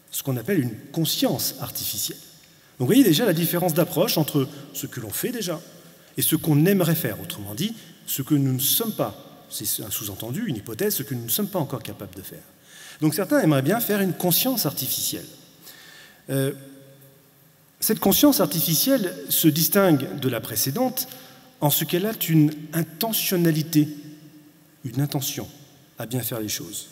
[SPEAKER 4] ce qu'on appelle une conscience artificielle. Donc vous voyez déjà la différence d'approche entre ce que l'on fait déjà et ce qu'on aimerait faire, autrement dit, ce que nous ne sommes pas, c'est un sous-entendu, une hypothèse, ce que nous ne sommes pas encore capables de faire. Donc certains aimeraient bien faire une conscience artificielle. Cette conscience artificielle se distingue de la précédente en ce qu'elle a une intentionnalité, une intention à bien faire les choses.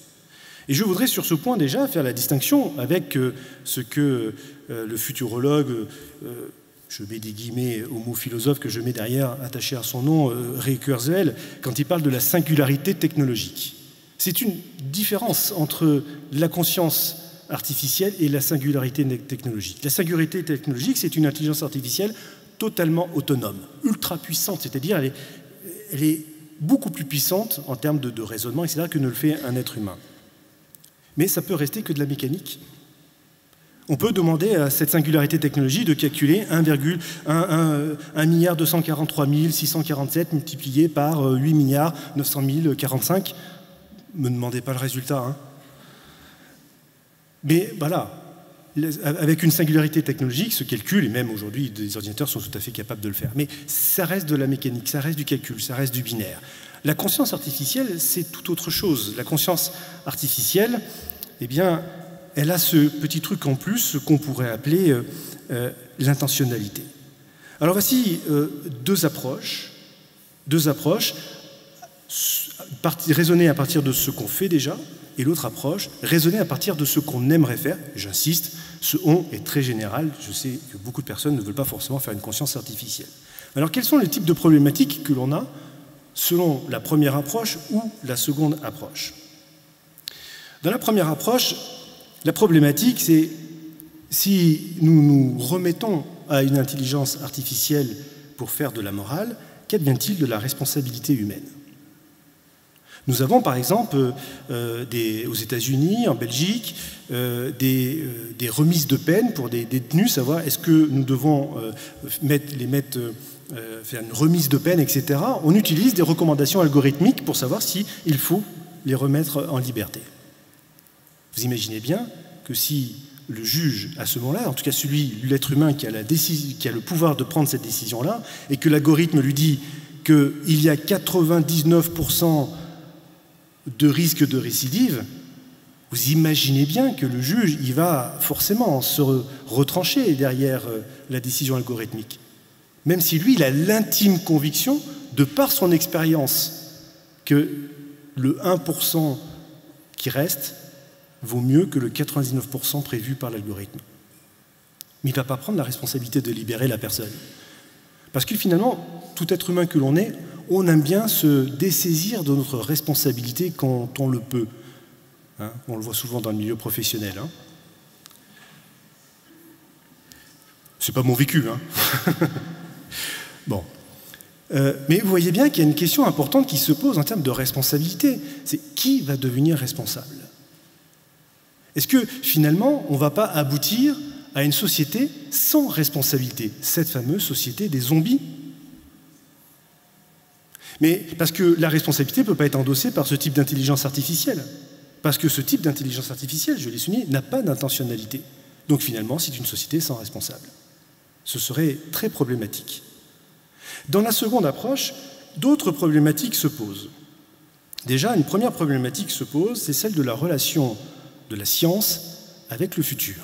[SPEAKER 4] Et je voudrais sur ce point déjà faire la distinction avec ce que le futurologue, je mets des guillemets au mot philosophe que je mets derrière, attaché à son nom, Ray Kurzweil, quand il parle de la singularité technologique. C'est une différence entre la conscience artificielle et la singularité technologique. La singularité technologique, c'est une intelligence artificielle totalement autonome, ultra puissante, c'est-à-dire elle est beaucoup plus puissante en termes de raisonnement, etc., que ne le fait un être humain. Mais ça peut rester que de la mécanique. On peut demander à cette singularité technologique de calculer 1 milliard 243 647 multiplié par 8 milliards 900 045. Ne me demandez pas le résultat. Hein. Mais voilà, avec une singularité technologique, ce calcul, et même aujourd'hui, des ordinateurs sont tout à fait capables de le faire. Mais ça reste de la mécanique, ça reste du calcul, ça reste du binaire. La conscience artificielle, c'est tout autre chose. La conscience artificielle, eh bien, elle a ce petit truc en plus, ce qu'on pourrait appeler l'intentionnalité. Alors voici deux approches, raisonner à partir de ce qu'on fait déjà, et l'autre approche, raisonner à partir de ce qu'on aimerait faire. J'insiste, ce « on » est très général, je sais que beaucoup de personnes ne veulent pas forcément faire une conscience artificielle. Alors quels sont les types de problématiques que l'on a selon la première approche ou la seconde approche? Dans la première approche, la problématique, c'est si nous nous remettons à une intelligence artificielle pour faire de la morale, qu'advient-il de la responsabilité humaine? Nous avons par exemple aux États-Unis, en Belgique, des remises de peine pour des détenus, savoir est-ce que nous devons faire une remise de peine, etc. On utilise des recommandations algorithmiques pour savoir s'il faut les remettre en liberté. Vous imaginez bien que si le juge, à ce moment-là, en tout cas l'être humain qui a le pouvoir de prendre cette décision-là, et que l'algorithme lui dit qu'il y a 99% de risque de récidive, vous imaginez bien que le juge, il va forcément se retrancher derrière la décision algorithmique. Même si lui, il a l'intime conviction, de par son expérience, que le 1% qui reste vaut mieux que le 99% prévu par l'algorithme. Mais il ne va pas prendre la responsabilité de libérer la personne. Parce que finalement, tout être humain que l'on est, on aime bien se dessaisir de notre responsabilité quand on le peut. Hein, on le voit souvent dans le milieu professionnel. Hein. C'est pas mon vécu. Hein. Bon. Mais vous voyez bien qu'il y a une question importante qui se pose en termes de responsabilité. C'est qui va devenir responsable? Est-ce que finalement, on ne va pas aboutir à une société sans responsabilité, cette fameuse société des zombies? Mais parce que la responsabilité ne peut pas être endossée par ce type d'intelligence artificielle. parce que ce type d'intelligence artificielle, je l'ai souligné, n'a pas d'intentionnalité. Donc finalement, c'est une société sans responsable. Ce serait très problématique. Dans la seconde approche, d'autres problématiques se posent. Déjà, une première problématique se pose, c'est celle de la relation de la science avec le futur.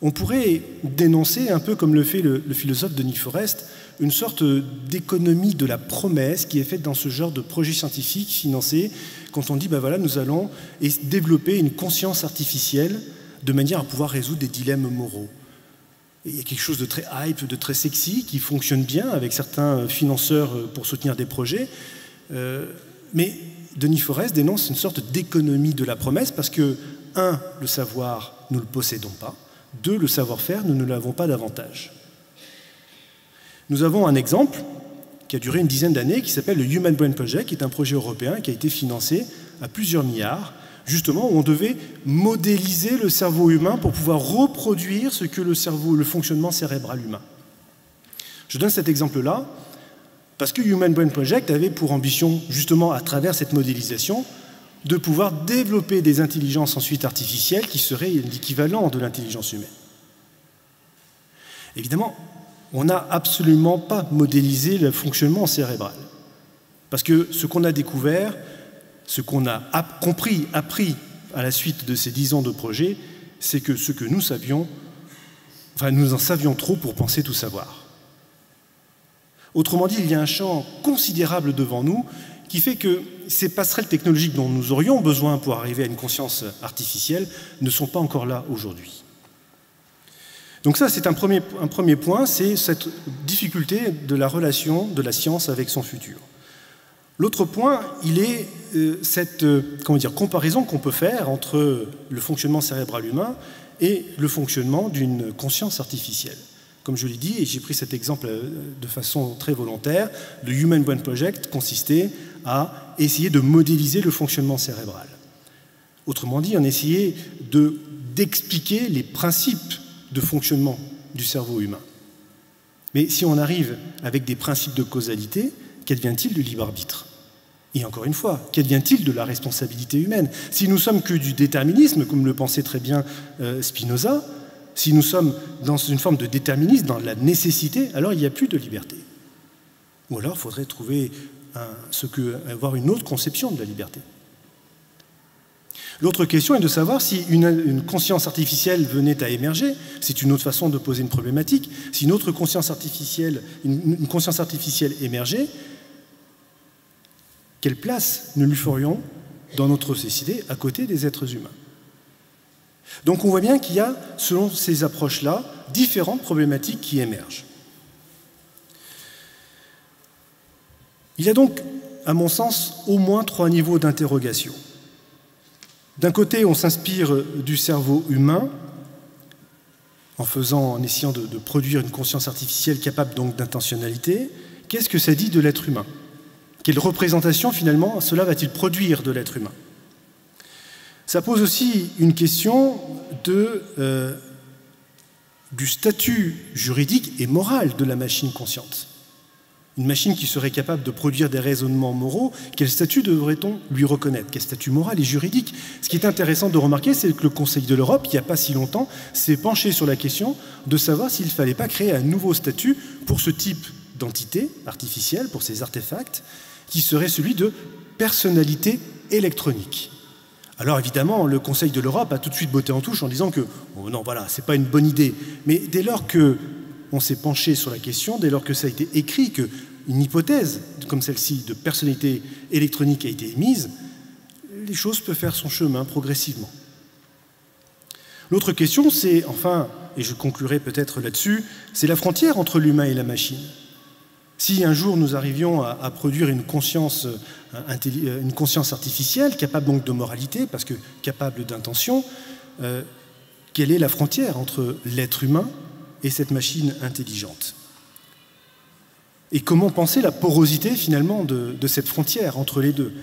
[SPEAKER 4] On pourrait dénoncer, un peu comme le fait le philosophe Denis Forest, une sorte d'économie de la promesse qui est faite dans ce genre de projet scientifique financé quand on dit, ben voilà, nous allons développer une conscience artificielle de manière à pouvoir résoudre des dilemmes moraux. Et il y a quelque chose de très hype, de très sexy, qui fonctionne bien avec certains financeurs pour soutenir des projets. Mais Denis Forest dénonce une sorte d'économie de la promesse parce que, 1, le savoir, nous ne le possédons pas. 2, le savoir-faire, nous ne l'avons pas davantage. Nous avons un exemple qui a duré une dizaine d'années, qui s'appelle le Human Brain Project, qui est un projet européen qui a été financé à plusieurs milliards, justement où on devait modéliser le cerveau humain pour pouvoir reproduire ce que le fonctionnement cérébral humain. Je donne cet exemple-là parce que Human Brain Project avait pour ambition, justement à travers cette modélisation, de pouvoir développer des intelligences ensuite artificielles qui seraient l'équivalent de l'intelligence humaine. Évidemment, on n'a absolument pas modélisé le fonctionnement cérébral. Parce que ce qu'on a découvert, ce qu'on a appris à la suite de ces 10 ans de projet, c'est que ce que nous savions, nous en savions trop pour penser tout savoir. Autrement dit, il y a un champ considérable devant nous qui fait que ces passerelles technologiques dont nous aurions besoin pour arriver à une conscience artificielle ne sont pas encore là aujourd'hui. Donc ça, c'est un premier point, c'est cette difficulté de la relation de la science avec son futur. L'autre point, il est cette comparaison qu'on peut faire entre le fonctionnement cérébral humain et le fonctionnement d'une conscience artificielle. Comme je l'ai dit, et j'ai pris cet exemple de façon très volontaire, le Human Brain Project consistait à essayer de modéliser le fonctionnement cérébral. Autrement dit, on essayait d'expliquer les principes de fonctionnement du cerveau humain. Mais si on arrive avec des principes de causalité, qu'advient-il du libre arbitre? Et encore une fois, qu'advient-il de la responsabilité humaine? Si nous sommes que du déterminisme, comme le pensait très bien Spinoza, si nous sommes dans une forme de déterminisme, dans la nécessité, alors il n'y a plus de liberté. Ou alors il faudrait trouver avoir une autre conception de la liberté. L'autre question est de savoir si une conscience artificielle venait à émerger, c'est une autre façon de poser une problématique, si une autre conscience artificielle, une conscience artificielle émergeait, quelle place nous lui ferions dans notre société à côté des êtres humains? Donc on voit bien qu'il y a, selon ces approches-là, différentes problématiques qui émergent. Il y a donc, à mon sens, au moins 3 niveaux d'interrogation. D'un côté, on s'inspire du cerveau humain, en essayant de produire une conscience artificielle capable donc d'intentionnalité. Qu'est-ce que ça dit de l'être humain? Quelle représentation, finalement, cela va-t-il produire de l'être humain? Ça pose aussi une question du statut juridique et moral de la machine consciente. Une machine qui serait capable de produire des raisonnements moraux, quel statut devrait-on lui reconnaître? Quel statut moral et juridique? Ce qui est intéressant de remarquer, c'est que le Conseil de l'Europe, il n'y a pas si longtemps, s'est penché sur la question de savoir s'il ne fallait pas créer un nouveau statut pour ce type d'entité artificielle, pour ces artefacts, qui serait celui de personnalité électronique. Alors évidemment, le Conseil de l'Europe a tout de suite botté en touche en disant que oh non, voilà, c'est pas une bonne idée. Mais dès lors qu'on s'est penché sur la question, dès lors que ça a été écrit, qu'une hypothèse comme celle-ci de personnalité électronique a été émise, les choses peuvent faire son chemin progressivement. L'autre question, c'est, enfin, et je conclurai peut-être là-dessus, c'est la frontière entre l'humain et la machine. Si un jour nous arrivions à produire une conscience artificielle, capable donc de moralité, parce que capable d'intention, quelle est la frontière entre l'être humain et cette machine intelligente? Et comment penser la porosité finalement de cette frontière entre les deux?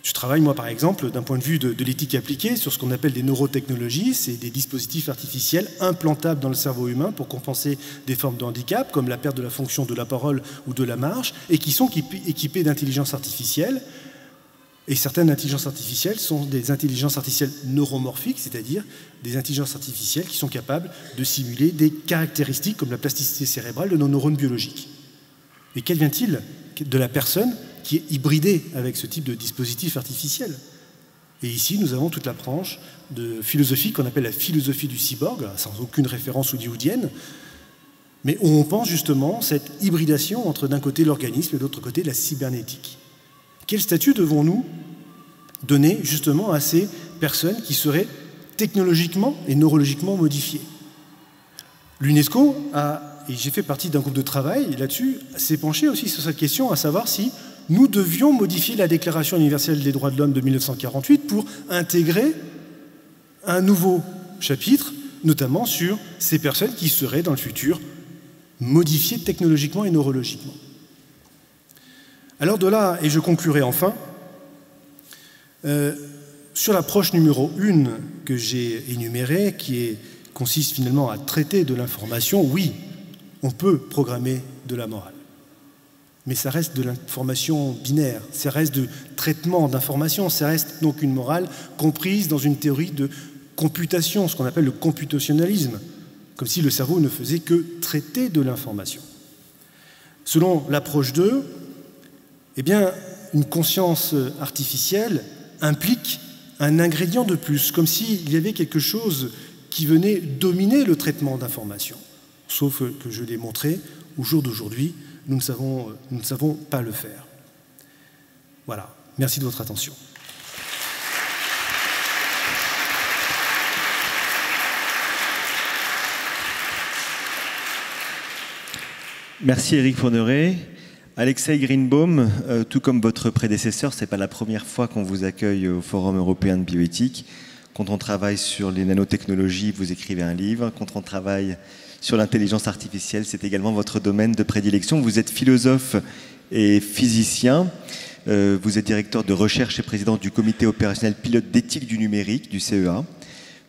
[SPEAKER 4] Je travaille, moi, par exemple, d'un point de vue de l'éthique appliquée, sur ce qu'on appelle des neurotechnologies. C'est des dispositifs artificiels implantables dans le cerveau humain pour compenser des formes de handicap, comme la perte de la fonction de la parole ou de la marche, et qui sont équipés d'intelligence artificielle. Et certaines intelligences artificielles sont des intelligences artificielles neuromorphiques, c'est-à-dire des intelligences artificielles qui sont capables de simuler des caractéristiques comme la plasticité cérébrale de nos neurones biologiques. Et qu'advient-il de la personne qui est hybridée avec ce type de dispositif artificiel? Et ici, nous avons toute la branche de philosophie qu'on appelle la philosophie du cyborg, sans aucune référence hollywoodienne, mais où on pense justement cette hybridation entre d'un côté l'organisme et de l'autre côté la cybernétique. Quel statut devons-nous donner justement à ces personnes qui seraient technologiquement et neurologiquement modifiées? L'UNESCO et j'ai fait partie d'un groupe de travail là-dessus, s'est penché aussi sur cette question, à savoir si nous devions modifier la Déclaration universelle des droits de l'homme de 1948 pour intégrer un nouveau chapitre, notamment sur ces personnes qui seraient dans le futur modifiées technologiquement et neurologiquement. Alors de là, et je conclurai enfin, sur l'approche numéro 1 que j'ai énumérée, qui consiste finalement à traiter de l'information, oui, on peut programmer de la morale. Mais ça reste de l'information binaire, ça reste de traitement d'information, ça reste donc une morale comprise dans une théorie de computation, ce qu'on appelle le computationalisme, comme si le cerveau ne faisait que traiter de l'information. Selon l'approche 2, eh bien, une conscience artificielle implique un ingrédient de plus, comme s'il y avait quelque chose qui venait dominer le traitement d'informations. Sauf que je l'ai montré, au jour d'aujourd'hui, nous ne savons pas le faire. Voilà. Merci de votre attention.
[SPEAKER 2] Merci Éric Fourneret. Alexei Greenbaum, tout comme votre prédécesseur, ce n'est pas la première fois qu'on vous accueille au Forum européen de bioéthique. Quand on travaille sur les nanotechnologies, vous écrivez un livre. Quand on travaille sur l'intelligence artificielle, c'est également votre domaine de prédilection. Vous êtes philosophe et physicien. Vous êtes directeur de recherche et président du comité opérationnel pilote d'éthique du numérique, du CEA.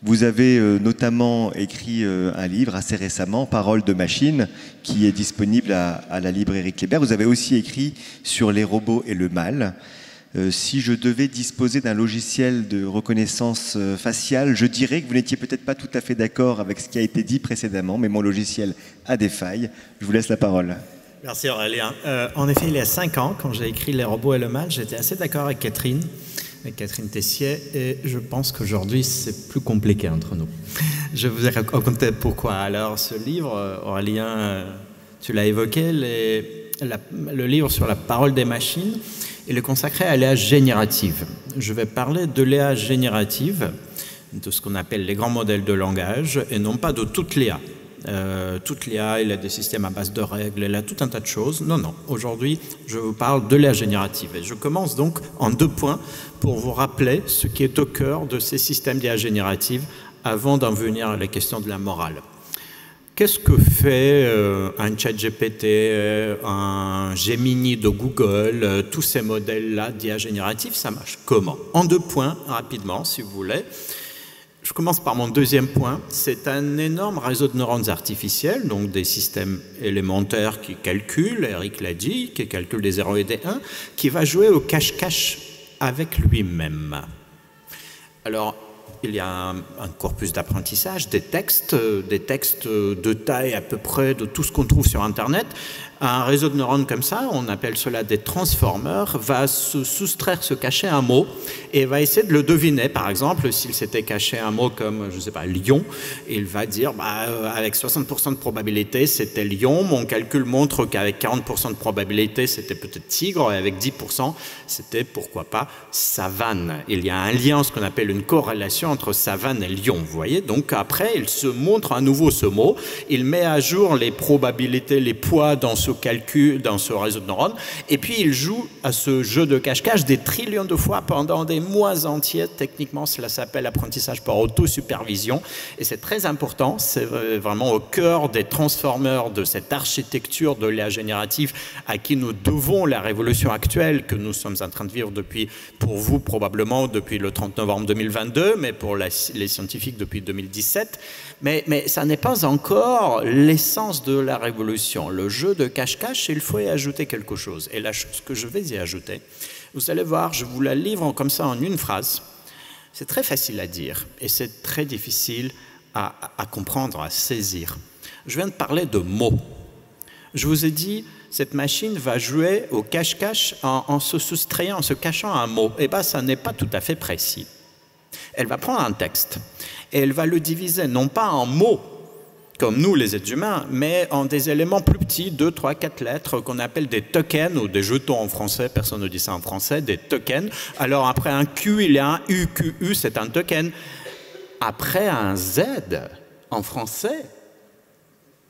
[SPEAKER 2] Vous avez notamment écrit un livre assez récemment, Paroles de machine, qui est disponible à la librairie Kléber. Vous avez aussi écrit sur les robots et le mal. Si je devais disposer d'un logiciel de reconnaissance faciale, je dirais que vous n'étiez peut-être pas tout à fait d'accord avec ce qui a été dit précédemment, mais mon logiciel a des failles. Je vous laisse la parole.
[SPEAKER 5] Merci Aurélien. En effet, il y a 5 ans, quand j'ai écrit Les robots et le mal, j'étais assez d'accord avec Catherine Tessier, et je pense qu'aujourd'hui, c'est plus compliqué entre nous. Je vous ai raconté pourquoi. Alors, ce livre, Aurélien, tu l'as évoqué, le livre sur la parole des machines, il est consacré à l'IA générative. Je vais parler de l'IA générative, de ce qu'on appelle les grands modèles de langage, et non pas de toute l'IA. Toute l'IA, il a des systèmes à base de règles, il a tout un tas de choses. Non, non. Aujourd'hui, je vous parle de l'IA générative. Et je commence donc en 2 points pour vous rappeler ce qui est au cœur de ces systèmes d'IA générative avant d'en venir à la question de la morale. Qu'est-ce que fait un ChatGPT, un Gemini de Google, tous ces modèles-là d'IA générative, ça marche comment? En 2 points, rapidement, si vous voulez. Je commence par mon 2e point. C'est un énorme réseau de neurones artificiels, donc des systèmes élémentaires qui calculent, Eric l'a dit, qui calculent des 0 et des 1, qui va jouer au cache-cache avec lui-même. Alors, il y a un corpus d'apprentissage, des textes de taille à peu près de tout ce qu'on trouve sur Internet. Un réseau de neurones comme ça, on appelle cela des transformers, va se soustraire, se cacher un mot et va essayer de le deviner. Par exemple, s'il s'était caché un mot comme, je ne sais pas, lion, il va dire, avec 60% de probabilité, c'était lion. Mon calcul montre qu'avec 40% de probabilité, c'était peut-être tigre. Et avec 10%, c'était, pourquoi pas, savane. Il y a un lien, ce qu'on appelle une corrélation entre savane et lion. Vous voyez, donc après, il se montre à nouveau ce mot. Il met à jour les probabilités, les poids dans ce calcul, dans ce réseau de neurones, et puis il joue à ce jeu de cache-cache des trillions de fois pendant des mois entiers. Techniquement, cela s'appelle apprentissage par autosupervision, et c'est très important, c'est vraiment au cœur des transformers de cette architecture de l'IA générative à qui nous devons la révolution actuelle que nous sommes en train de vivre depuis, pour vous probablement depuis le 30 novembre 2022, mais pour les scientifiques depuis 2017. Mais ça n'est pas encore l'essence de la révolution. Le jeu de cache-cache, il faut y ajouter quelque chose. Et la chose que je vais y ajouter, Vous allez voir, je vous la livre comme ça en une phrase. C'est très facile à dire et c'est très difficile à comprendre, à saisir. Je viens de parler de mots. Je vous ai dit, cette machine va jouer au cache-cache en se soustrayant, en se cachant un mot. Eh bien, ça n'est pas tout à fait précis. Elle va prendre un texte et elle va le diviser, non pas en mots, comme nous les êtres humains, mais en des éléments plus petits, 2, 3, 4 lettres, qu'on appelle des tokens, ou des jetons en français, personne ne dit ça en français, des tokens. Alors après un Q, il y a un U, QU, c'est un token. Après un Z, en français,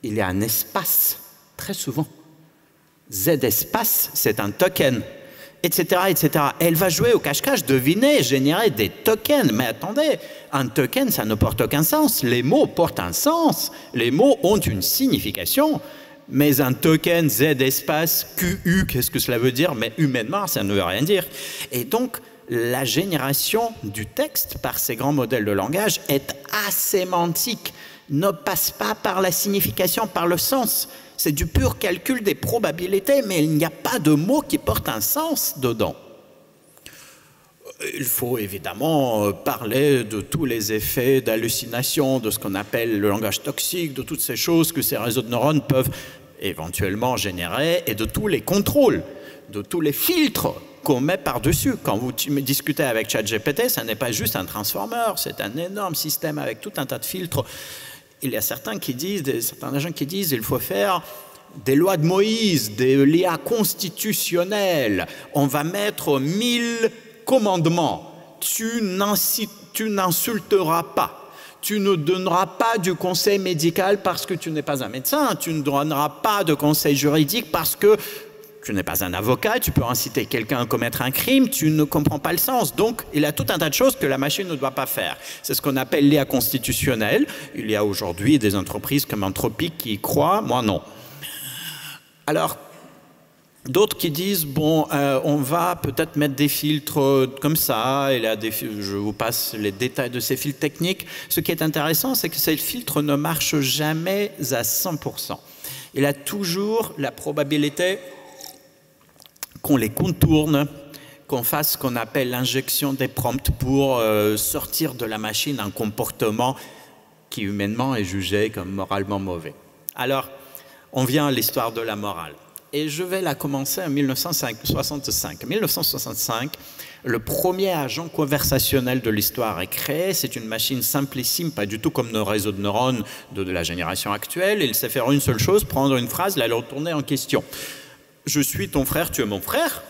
[SPEAKER 5] il y a un espace, très souvent. Z espace, c'est un token, etc., etc. Elle va jouer au cache-cache, deviner, générer des tokens. Mais attendez, un token, ça ne porte aucun sens. Les mots portent un sens. Les mots ont une signification. Mais un token Z espace QU, qu'est-ce que cela veut dire? Mais humainement, ça ne veut rien dire. Et donc, la génération du texte par ces grands modèles de langage est asémantique, ne passe pas par la signification, par le sens. C'est du pur calcul des probabilités, mais il n'y a pas de mot qui porte un sens dedans. Il faut évidemment parler de tous les effets d'hallucination, de ce qu'on appelle le langage toxique, de toutes ces choses que ces réseaux de neurones peuvent éventuellement générer, et de tous les contrôles, de tous les filtres qu'on met par-dessus. Quand vous discutez avec ChatGPT, ça n'est pas juste un transformer, c'est un énorme système avec tout un tas de filtres. Il y a certains qui disent, certains gens qui disent, il faut faire des lois de Moïse, des lois constitutionnelles. On va mettre 1000 commandements. Tu n'insulteras pas. Tu ne donneras pas du conseil médical parce que tu n'es pas un médecin. Tu ne donneras pas de conseil juridique parce que tu n'es pas un avocat, tu peux inciter quelqu'un à commettre un crime, tu ne comprends pas le sens. Donc, il y a tout un tas de choses que la machine ne doit pas faire. C'est ce qu'on appelle l'IA constitutionnelle. Il y a aujourd'hui des entreprises comme Anthropic qui y croient, moi non. Alors, d'autres qui disent, bon, on va peut-être mettre des filtres comme ça, et là, je vous passe les détails de ces filtres techniques. Ce qui est intéressant, c'est que ces filtres ne marchent jamais à 100%. Il y a toujours la probabilité qu'on les contourne, qu'on fasse ce qu'on appelle l'injection des prompts pour sortir de la machine un comportement qui humainement est jugé comme moralement mauvais. Alors, on vient à l'histoire de la morale. Et je vais la commencer en 1965. En 1965, le premier agent conversationnel de l'histoire est créé. C'est une machine simplissime, pas du tout comme nos réseaux de neurones de la génération actuelle. Il sait faire une seule chose, prendre une phrase, la retourner en question. Je suis ton frère, tu es mon frère.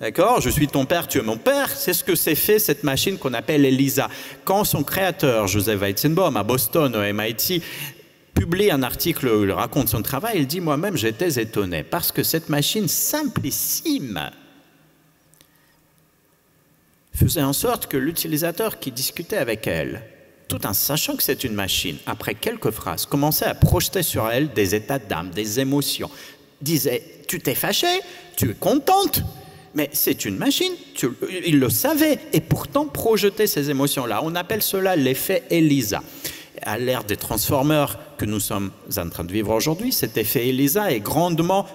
[SPEAKER 5] D'accord? Je suis ton père, tu es mon père. C'est ce que s'est fait cette machine qu'on appelle ELIZA. Quand son créateur, Joseph Weizenbaum, à Boston, au MIT, publie un article où il raconte son travail, il dit « Moi-même, j'étais étonné parce que cette machine simplissime faisait en sorte que l'utilisateur qui discutait avec elle, tout en sachant que c'est une machine, après quelques phrases, commençait à projeter sur elle des états d'âme, des émotions, disait « Tu t'es fâché, tu es contente ». Mais c'est une machine, il le savait, et pourtant projetait ces émotions-là. On appelle cela l'effet ELIZA. À l'ère des transformers que nous sommes en train de vivre aujourd'hui, cet effet ELIZA est grandement,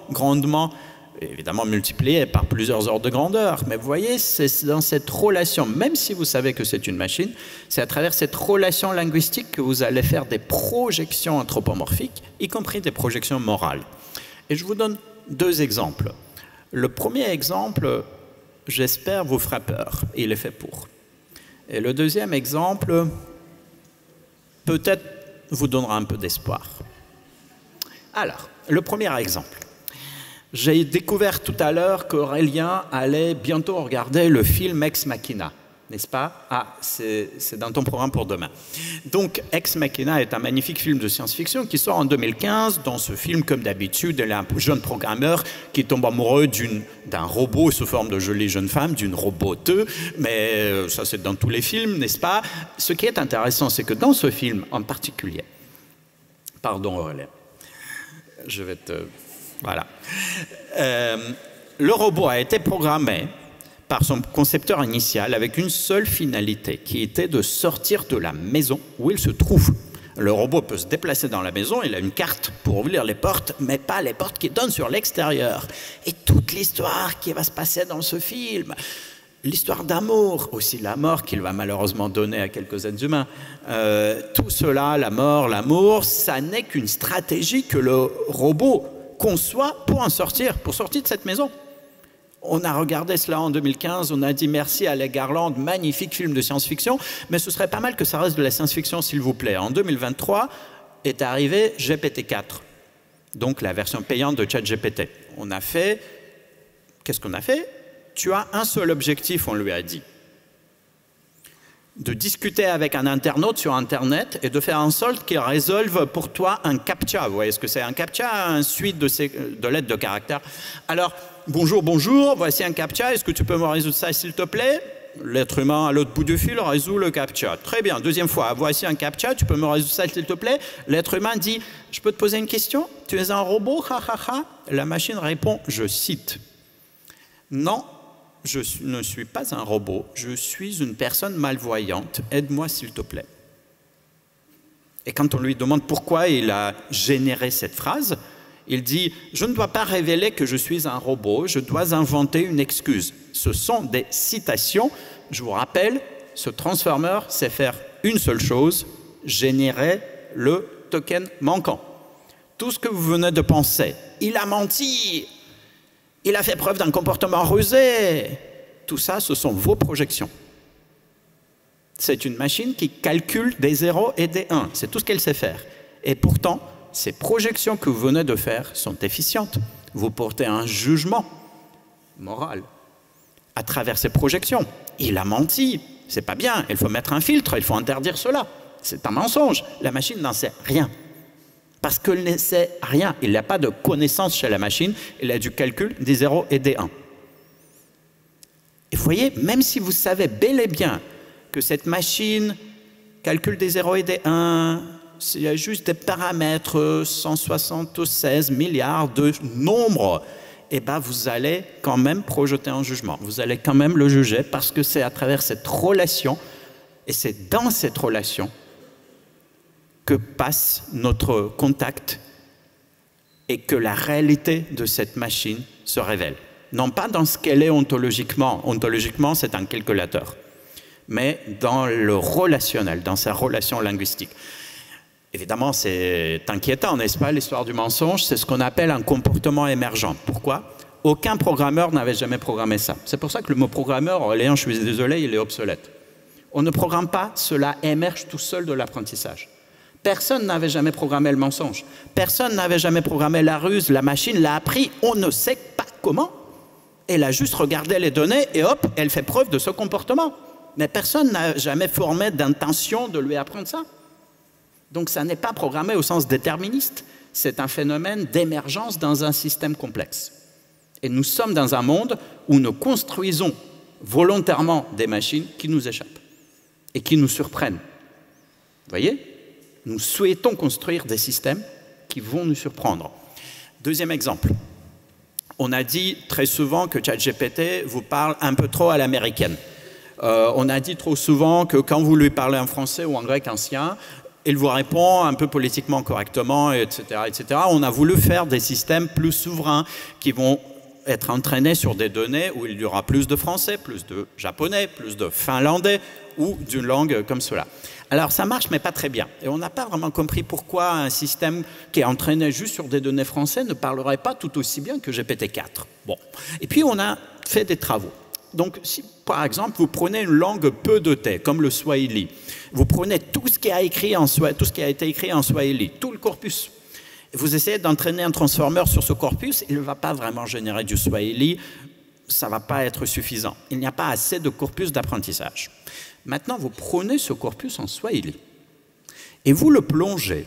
[SPEAKER 5] évidemment multiplié par plusieurs ordres de grandeur. Mais vous voyez, c'est dans cette relation, même si vous savez que c'est une machine, c'est à travers cette relation linguistique que vous allez faire des projections anthropomorphiques, y compris des projections morales. Et je vous donne deux exemples. Le premier exemple, j'espère, vous fera peur. Il est fait pour. Et le deuxième exemple, peut-être vous donnera un peu d'espoir. Alors, le premier exemple. J'ai découvert tout à l'heure qu'Aurélien allait bientôt regarder le film Ex Machina, n'est-ce pas? Ah, c'est dans ton programme pour demain. Donc, Ex Machina est un magnifique film de science-fiction qui sort en 2015. Dans ce film, comme d'habitude, il y a un jeune programmeur qui tombe amoureux d'un robot sous forme de jolie jeune femme, d'une roboteuse. Mais ça, c'est dans tous les films, n'est-ce pas? Ce qui est intéressant, c'est que dans ce film en particulier... Pardon, Aurélien. Je vais te... Voilà. Le robot a été programmé par son concepteur initial avec une seule finalité, qui était de sortir de la maison où il se trouve. Le robot peut se déplacer dans la maison, il a une carte pour ouvrir les portes, mais pas les portes qui donnent sur l'extérieur. Et toute l'histoire qui va se passer dans ce film, l'histoire d'amour, aussi la mort qu'il va malheureusement donner à quelques êtres humains, tout cela, la mort, l'amour, ça n'est qu'une stratégie que le robot conçoit pour en sortir, pour sortir de cette maison. On a regardé cela en 2015, on a dit merci à Alec Garland, magnifique film de science-fiction, mais ce serait pas mal que ça reste de la science-fiction s'il vous plaît. En 2023 est arrivé GPT-4, donc la version payante de ChatGPT. On a fait, qu'est-ce qu'on a fait? Tu as un seul objectif, on lui a dit. De discuter avec un internaute sur Internet et de faire en sorte qu'il résolve pour toi un CAPTCHA. Vous voyez ce que c'est un CAPTCHA? Une suite de lettres de caractères. Alors, bonjour, bonjour, voici un CAPTCHA, est-ce que tu peux me résoudre ça s'il te plaît? L'être humain à l'autre bout du fil résout le CAPTCHA. Très bien, deuxième fois, voici un CAPTCHA, tu peux me résoudre ça s'il te plaît? L'être humain dit, je peux te poser une question? Tu es un robot? Ha ha ha. La machine répond, je cite, non, je ne suis pas un robot, je suis une personne malvoyante, aide-moi s'il te plaît. Et quand on lui demande pourquoi il a généré cette phrase, il dit « Je ne dois pas révéler que je suis un robot, je dois inventer une excuse ». Ce sont des citations. Je vous rappelle, ce transformer sait faire une seule chose, générer le token manquant. Tout ce que vous venez de penser, il a menti, il a fait preuve d'un comportement rusé, tout ça, ce sont vos projections. C'est une machine qui calcule des 0 et des 1, c'est tout ce qu'elle sait faire. Et pourtant, ces projections que vous venez de faire sont efficientes. Vous portez un jugement moral à travers ces projections. Il a menti, c'est pas bien, il faut mettre un filtre, il faut interdire cela. C'est un mensonge, la machine n'en sait rien. Parce qu'elle ne sait rien, il n'y a pas de connaissance chez la machine, il a du calcul des 0 et des 1. Et vous voyez, même si vous savez bel et bien que cette machine calcule des 0 et des 1, il y a juste des paramètres, 176 milliards de nombres, et bien vous allez quand même projeter un jugement. Vous allez quand même le juger parce que c'est à travers cette relation, et c'est dans cette relation que passe notre contact et que la réalité de cette machine se révèle. Non pas dans ce qu'elle est ontologiquement, ontologiquement c'est un calculateur, mais dans le relationnel, dans sa relation linguistique. Évidemment, c'est inquiétant, n'est-ce pas, l'histoire du mensonge, c'est ce qu'on appelle un comportement émergent. Pourquoi? Aucun programmeur n'avait jamais programmé ça. C'est pour ça que le mot programmeur, Léon, je suis désolé, il est obsolète. On ne programme pas, cela émerge tout seul de l'apprentissage. Personne n'avait jamais programmé le mensonge. Personne n'avait jamais programmé la ruse. La machine l'a appris, on ne sait pas comment. Elle a juste regardé les données et hop, elle fait preuve de ce comportement. Mais personne n'a jamais formé d'intention de lui apprendre ça. Donc ça n'est pas programmé au sens déterministe. C'est un phénomène d'émergence dans un système complexe. Et nous sommes dans un monde où nous construisons volontairement des machines qui nous échappent et qui nous surprennent. Vous voyez ? Nous souhaitons construire des systèmes qui vont nous surprendre. Deuxième exemple. On a dit très souvent que ChatGPT vous parle un peu trop à l'américaine. On a dit trop souvent que quand vous lui parlez en français ou en grec ancien, il vous répond un peu politiquement correctement, etc., etc. On a voulu faire des systèmes plus souverains qui vont être entraînés sur des données où il y aura plus de français, plus de japonais, plus de finlandais ou d'une langue comme cela. Alors ça marche mais pas très bien. Et on n'a pas vraiment compris pourquoi un système qui est entraîné juste sur des données françaises ne parlerait pas tout aussi bien que GPT-4. Bon. Et puis on a fait des travaux. Donc si par exemple vous prenez une langue peu dotée comme le Swahili, vous prenez tout ce qui a été écrit en Swahili, tout le corpus. Vous essayez d'entraîner un transformer sur ce corpus, il ne va pas vraiment générer du Swahili, ça ne va pas être suffisant. Il n'y a pas assez de corpus d'apprentissage. Maintenant, vous prenez ce corpus en Swahili et vous le plongez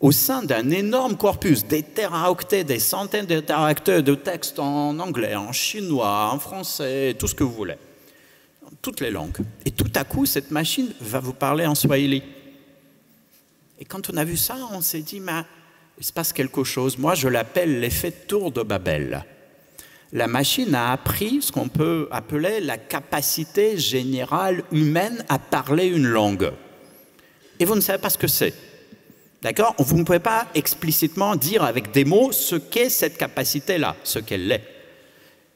[SPEAKER 5] au sein d'un énorme corpus, des téraoctets, des centaines de téraoctets de textes en anglais, en chinois, en français, tout ce que vous voulez, toutes les langues. Et tout à coup, cette machine va vous parler en Swahili. Et quand on a vu ça, on s'est dit, mais il se passe quelque chose. Moi, je l'appelle l'effet tour de Babel. La machine a appris ce qu'on peut appeler la capacité générale humaine à parler une langue. Et vous ne savez pas ce que c'est.
[SPEAKER 6] D'accord? Vous ne pouvez pas explicitement dire avec des mots ce qu'est cette capacité-là, ce qu'elle est.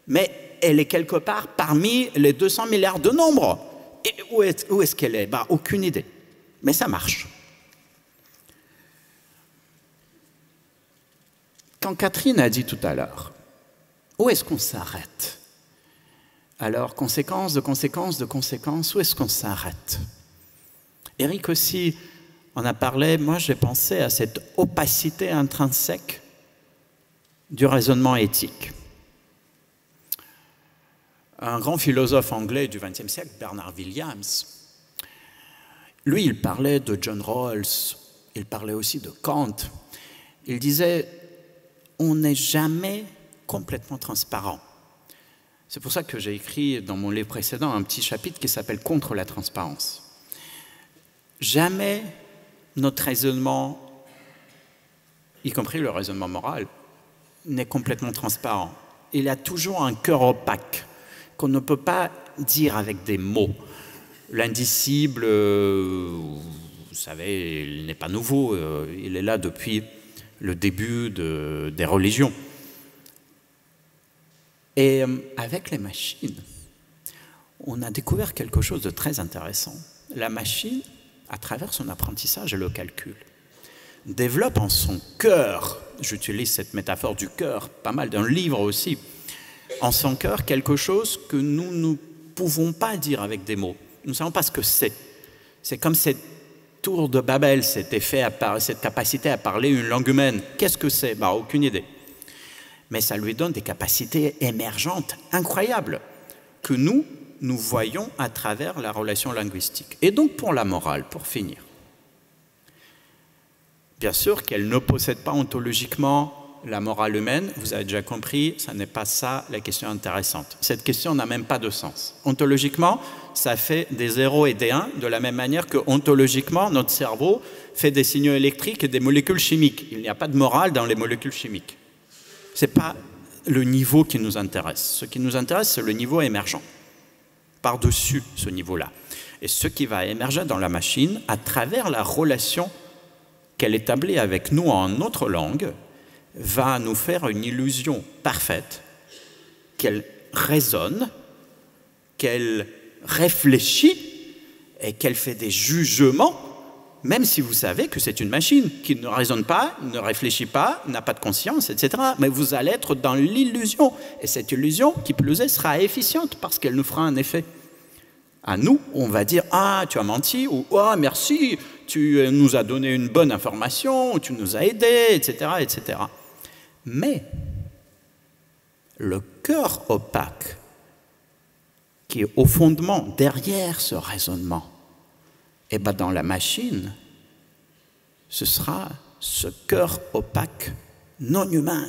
[SPEAKER 6] Mais elle est quelque part parmi les 200 milliards de nombres. Et où est-ce qu'elle est? Bah, aucune idée. Mais ça marche. Quand Catherine a dit tout à l'heure, où est-ce qu'on s'arrête? Alors, conséquence de conséquence de conséquence, où est-ce qu'on s'arrête? Eric aussi en a parlé. Moi, j'ai pensé à cette opacité intrinsèque du raisonnement éthique. Un grand philosophe anglais du XXe siècle, Bernard Williams, lui, il parlait de John Rawls, il parlait aussi de Kant. Il disait, on n'est jamais complètement transparent. C'est pour ça que j'ai écrit dans mon livre précédent un petit chapitre qui s'appelle « Contre la transparence ». Jamais notre raisonnement, y compris le raisonnement moral, n'est complètement transparent. Il y a toujours un cœur opaque qu'on ne peut pas dire avec des mots. L'indicible, vous savez, il n'est pas nouveau, il est là depuis le début des religions. Et avec les machines, on a découvert quelque chose de très intéressant. La machine, à travers son apprentissage et le calcul, développe en son cœur, j'utilise cette métaphore du cœur, pas mal d'un livre aussi, en son cœur quelque chose que nous ne pouvons pas dire avec des mots. Nous ne savons pas ce que c'est. C'est comme cette tour de Babel, cette capacité à parler une langue humaine. Qu'est-ce que c'est? Bah, aucune idée. Mais ça lui donne des capacités émergentes incroyables que nous voyons à travers la relation linguistique. Et donc pour la morale, pour finir. Bien sûr qu'elle ne possède pas ontologiquement la morale humaine, vous avez déjà compris, ça n'est pas ça la question intéressante. Cette question n'a même pas de sens. Ontologiquement, ça fait des 0 et des 1, de la même manière que ontologiquement, notre cerveau fait des signaux électriques et des molécules chimiques. Il n'y a pas de morale dans les molécules chimiques. Ce n'est pas le niveau qui nous intéresse. Ce qui nous intéresse, c'est le niveau émergent, par-dessus ce niveau-là. Et ce qui va émerger dans la machine, à travers la relation qu'elle établit avec nous en notre langue, va nous faire une illusion parfaite qu'elle raisonne, qu'elle réfléchit et qu'elle fait des jugements, même si vous savez que c'est une machine qui ne raisonne pas, ne réfléchit pas, n'a pas de conscience, etc. Mais vous allez être dans l'illusion. Et cette illusion, qui plus est, sera efficiente parce qu'elle nous fera un effet. À nous, on va dire « Ah, tu as menti » ou « Ah, merci, tu nous as donné une bonne information » ou « Tu nous as aidés », etc., etc. Mais le cœur opaque qui est au fondement, derrière ce raisonnement, eh bien dans la machine, ce sera ce cœur opaque non humain,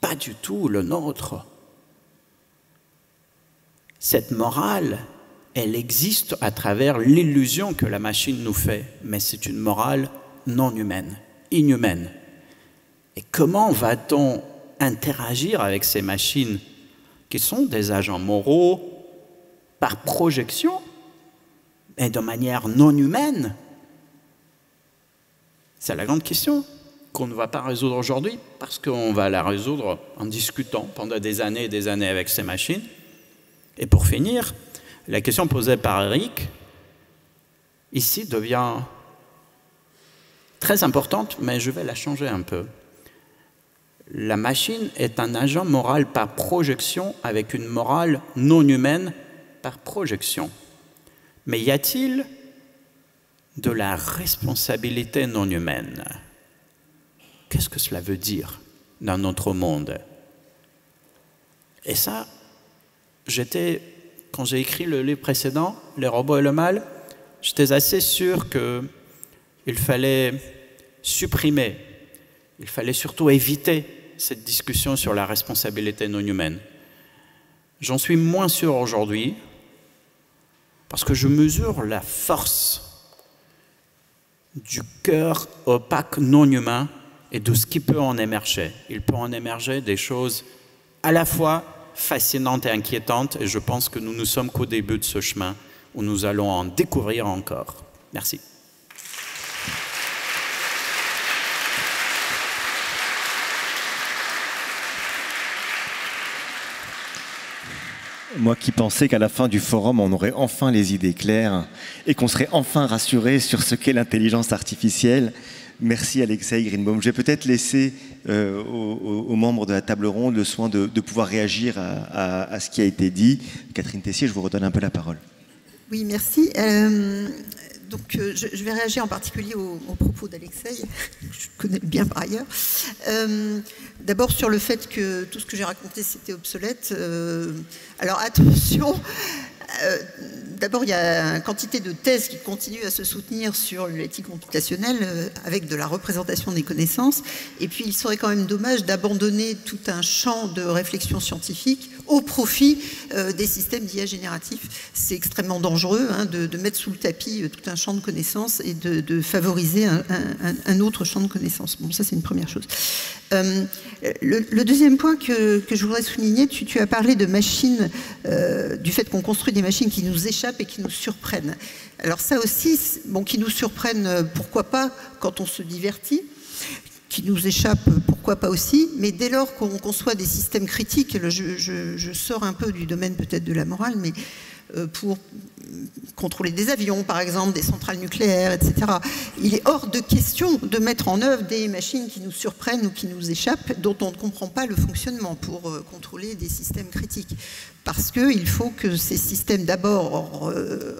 [SPEAKER 6] pas du tout le nôtre. Cette morale, elle existe à travers l'illusion que la machine nous fait, mais c'est une morale non humaine, inhumaine. Et comment va-t-on interagir avec ces machines qui sont des agents moraux par projection et de manière non humaine? C'est la grande question qu'on ne va pas résoudre aujourd'hui parce qu'on va la résoudre en discutant pendant des années et des années avec ces machines. Et pour finir, la question posée par Eric, ici, devient très importante, mais je vais la changer un peu. La machine est un agent moral par projection avec une morale non humaine par projection. Mais y a-t-il de la responsabilité non humaine? Qu'est-ce que cela veut dire dans notre monde? Et ça, quand j'ai écrit le livre précédent, Les robots et le mal, j'étais assez sûr qu'il fallait supprimer, il fallait surtout éviter cette discussion sur la responsabilité non humaine. J'en suis moins sûr aujourd'hui, parce que je mesure la force du cœur opaque non humain et de ce qui peut en émerger. Il peut en émerger des choses à la fois fascinantes et inquiétantes, et je pense que nous ne sommes qu'au début de ce chemin où nous allons en découvrir encore. Merci.
[SPEAKER 2] Moi qui pensais qu'à la fin du forum, on aurait enfin les idées claires et qu'on serait enfin rassuré sur ce qu'est l'intelligence artificielle. Merci Alexei Greenbaum. Je vais peut-être laisser aux membres de la table ronde le soin de pouvoir réagir à ce qui a été dit. Catherine Tessier, je vous redonne un peu la parole.
[SPEAKER 3] Oui, merci. Donc, je vais réagir en particulier aux propos d'Alexei, que je connais bien par ailleurs. D'abord sur le fait que tout ce que j'ai raconté, c'était obsolète. Alors, attention, d'abord, il y a une quantité de thèses qui continuent à se soutenir sur l'éthique computationnelle avec de la représentation des connaissances. Et puis, il serait quand même dommage d'abandonner tout un champ de réflexion scientifique au profit des systèmes d'IA génératifs. C'est extrêmement dangereux de mettre sous le tapis tout un champ de connaissances et de favoriser un autre champ de connaissances. Bon, ça, c'est une première chose. Le deuxième point que je voudrais souligner, tu as parlé de machines, du fait qu'on construit des machines qui nous échappent et qui nous surprennent. Alors ça aussi, bon, qui nous surprennent, pourquoi pas, quand on se divertit, qui nous échappent, pourquoi pas aussi, mais dès lors qu'on conçoit des systèmes critiques, je sors un peu du domaine peut-être de la morale, mais pour contrôler des avions, par exemple, des centrales nucléaires, etc. Il est hors de question de mettre en œuvre des machines qui nous surprennent ou qui nous échappent, dont on ne comprend pas le fonctionnement pour contrôler des systèmes critiques. Parce qu'il faut que ces systèmes, d'abord,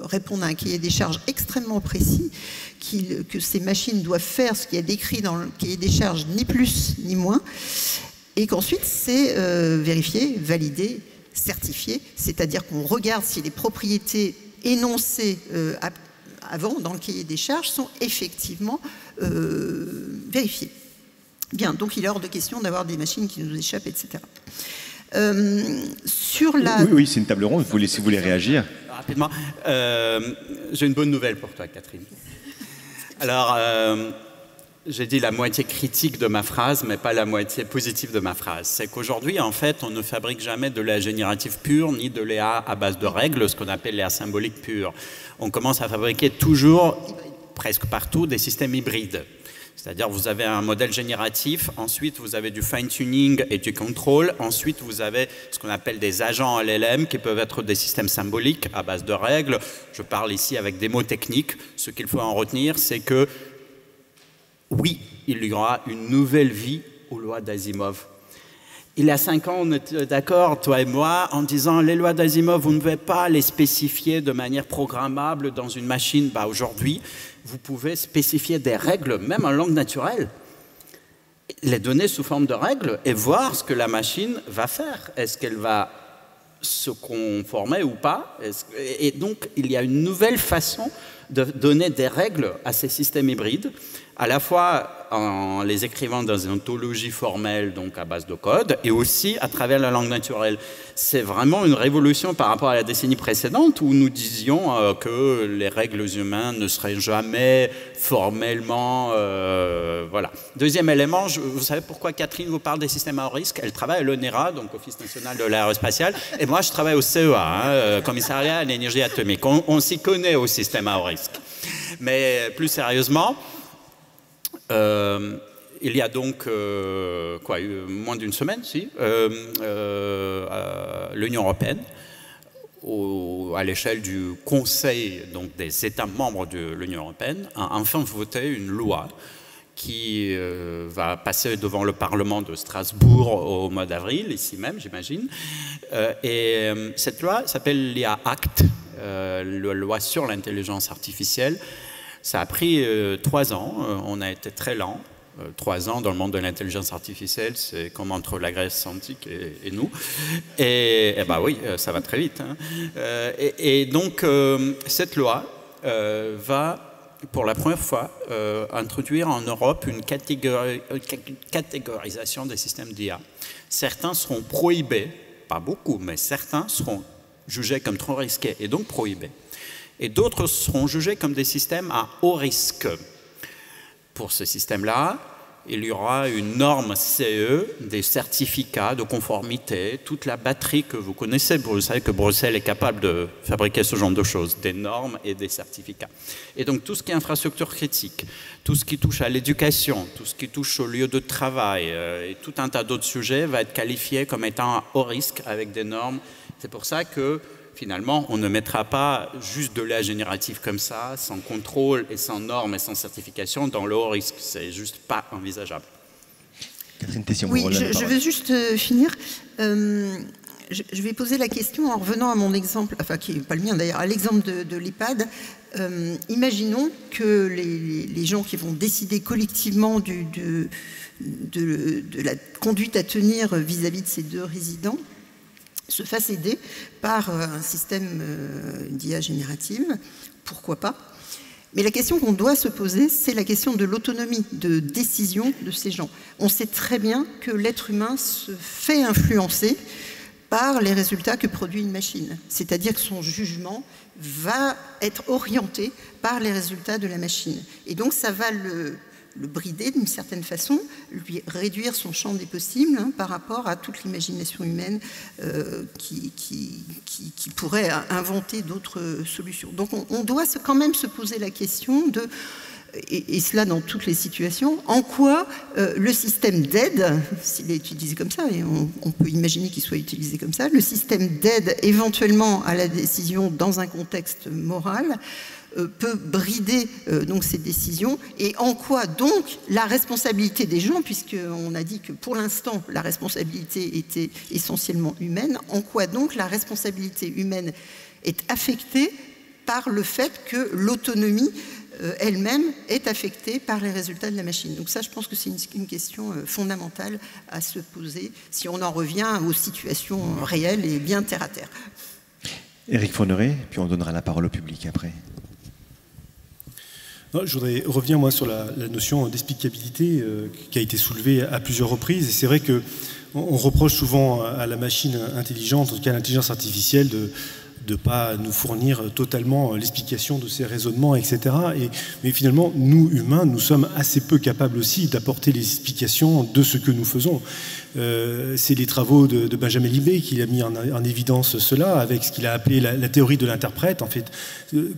[SPEAKER 3] répondent à un cahier des charges extrêmement précis, que ces machines doivent faire ce qui est décrit dans le cahier des charges, ni plus ni moins, et qu'ensuite c'est vérifié, validé, certifié, c'est-à-dire qu'on regarde si les propriétés énoncées avant dans le cahier des charges sont effectivement vérifiées. Bien, donc il est hors de question d'avoir des machines qui nous échappent, etc. Sur la...
[SPEAKER 2] Oui, c'est une table ronde, si vous voulez réagir.
[SPEAKER 6] Rapidement, j'ai une bonne nouvelle pour toi, Catherine. Alors, j'ai dit la moitié critique de ma phrase, mais pas la moitié positive de ma phrase. C'est qu'aujourd'hui, en fait, on ne fabrique jamais de l'IA générative pure, ni de l'IA à base de règles, ce qu'on appelle l'IA symbolique pure. On commence à fabriquer toujours, presque partout, des systèmes hybrides. C'est-à-dire, vous avez un modèle génératif, ensuite vous avez du fine-tuning et du contrôle, ensuite vous avez ce qu'on appelle des agents LLM qui peuvent être des systèmes symboliques à base de règles. Je parle ici avec des mots techniques. Ce qu'il faut en retenir, c'est que oui, il y aura une nouvelle vie aux lois d'Asimov. Il y a 5 ans, on était d'accord, toi et moi, en disant les lois d'Asimov, vous ne pouvez pas les spécifier de manière programmable dans une machine. Bah, aujourd'hui, vous pouvez spécifier des règles, même en langue naturelle, les donner sous forme de règles et voir ce que la machine va faire. Est-ce qu'elle va se conformer ou pas? Et donc, il y a une nouvelle façon de donner des règles à ces systèmes hybrides, à la fois en les écrivant dans une ontologie formelle, donc à base de code, et aussi à travers la langue naturelle. C'est vraiment une révolution par rapport à la décennie précédente où nous disions que les règles humaines ne seraient jamais formellement... voilà. Deuxième élément, vous savez pourquoi Catherine vous parle des systèmes à haut risque? Elle travaille à l'ONERA, donc Office national de l'aérospatiale, et moi je travaille au CEA, Commissariat à l'énergie atomique. On s'y connaît au système à haut risque. Mais plus sérieusement... il y a donc moins d'une semaine, l'Union européenne, à l'échelle du Conseil donc des États membres de l'Union européenne, a enfin voté une loi qui va passer devant le Parlement de Strasbourg au mois d'avril, ici même, j'imagine. Et cette loi s'appelle l'IA Act, la loi sur l'intelligence artificielle. Ça a pris 3 ans, on a été très lent. 3 ans dans le monde de l'intelligence artificielle, c'est comme entre la Grèce antique et nous. Et bah oui, ça va très vite. Hein. Et donc, cette loi va, pour la première fois, introduire en Europe une catégorisation des systèmes d'IA. Certains seront prohibés, pas beaucoup, mais certains seront jugés comme trop risqués et donc prohibés. Et d'autres seront jugés comme des systèmes à haut risque. Pour ce système-là, il y aura une norme CE, des certificats de conformité, toute la batterie que vous connaissez. Vous savez que Bruxelles est capable de fabriquer ce genre de choses, des normes et des certificats. Et donc tout ce qui est infrastructure critique, tout ce qui touche à l'éducation, tout ce qui touche au lieu de travail et tout un tas d'autres sujets va être qualifié comme étant à haut risque avec des normes C'est pour ça que finalement, on ne mettra pas juste de l'IA générative comme ça, sans contrôle et sans normes et sans certification, dans le haut risque. C'est juste pas envisageable.
[SPEAKER 2] Catherine Tessier,
[SPEAKER 3] oui, je veux juste finir. Je vais poser la question en revenant à mon exemple, enfin qui n'est pas le mien d'ailleurs, à l'exemple de l'EHPAD. Imaginons que les gens qui vont décider collectivement de la conduite à tenir vis-à-vis de ces deux résidents se fassent aider par un système d'IA générative, pourquoi pas. Mais la question qu'on doit se poser, c'est la question de l'autonomie de décision de ces gens. On sait très bien que l'être humain se fait influencer par les résultats que produit une machine. C'est-à-dire que son jugement va être orienté par les résultats de la machine. Et donc ça va le brider d'une certaine façon, lui réduire son champ des possibles par rapport à toute l'imagination humaine qui pourrait inventer d'autres solutions. Donc on doit quand même se poser la question de, et cela dans toutes les situations, en quoi le système d'aide, s'il est utilisé comme ça, et on peut imaginer qu'il soit utilisé comme ça, le système d'aide éventuellement à la décision dans un contexte moral, peut brider donc ces décisions, et en quoi donc la responsabilité des gens, puisqu'on a dit que pour l'instant la responsabilité était essentiellement humaine, en quoi donc la responsabilité humaine est affectée par le fait que l'autonomie elle-même est affectée par les résultats de la machine. Donc ça, je pense que c'est une question fondamentale à se poser si on en revient aux situations réelles et bien terre à terre.
[SPEAKER 2] Éric Fourneret, puis on donnera la parole au public après.
[SPEAKER 4] Non, je voudrais revenir moi sur la notion d'explicabilité qui a été soulevée à plusieurs reprises. Et c'est vrai qu'on reproche souvent à la machine intelligente, en tout cas à l'intelligence artificielle, de ne pas nous fournir totalement l'explication de ces raisonnements, etc. Mais finalement, nous, humains, nous sommes assez peu capables aussi d'apporter les explications de ce que nous faisons. C'est les travaux de Benjamin Libet qui a mis en évidence cela, avec ce qu'il a appelé la théorie de l'interprète. En fait,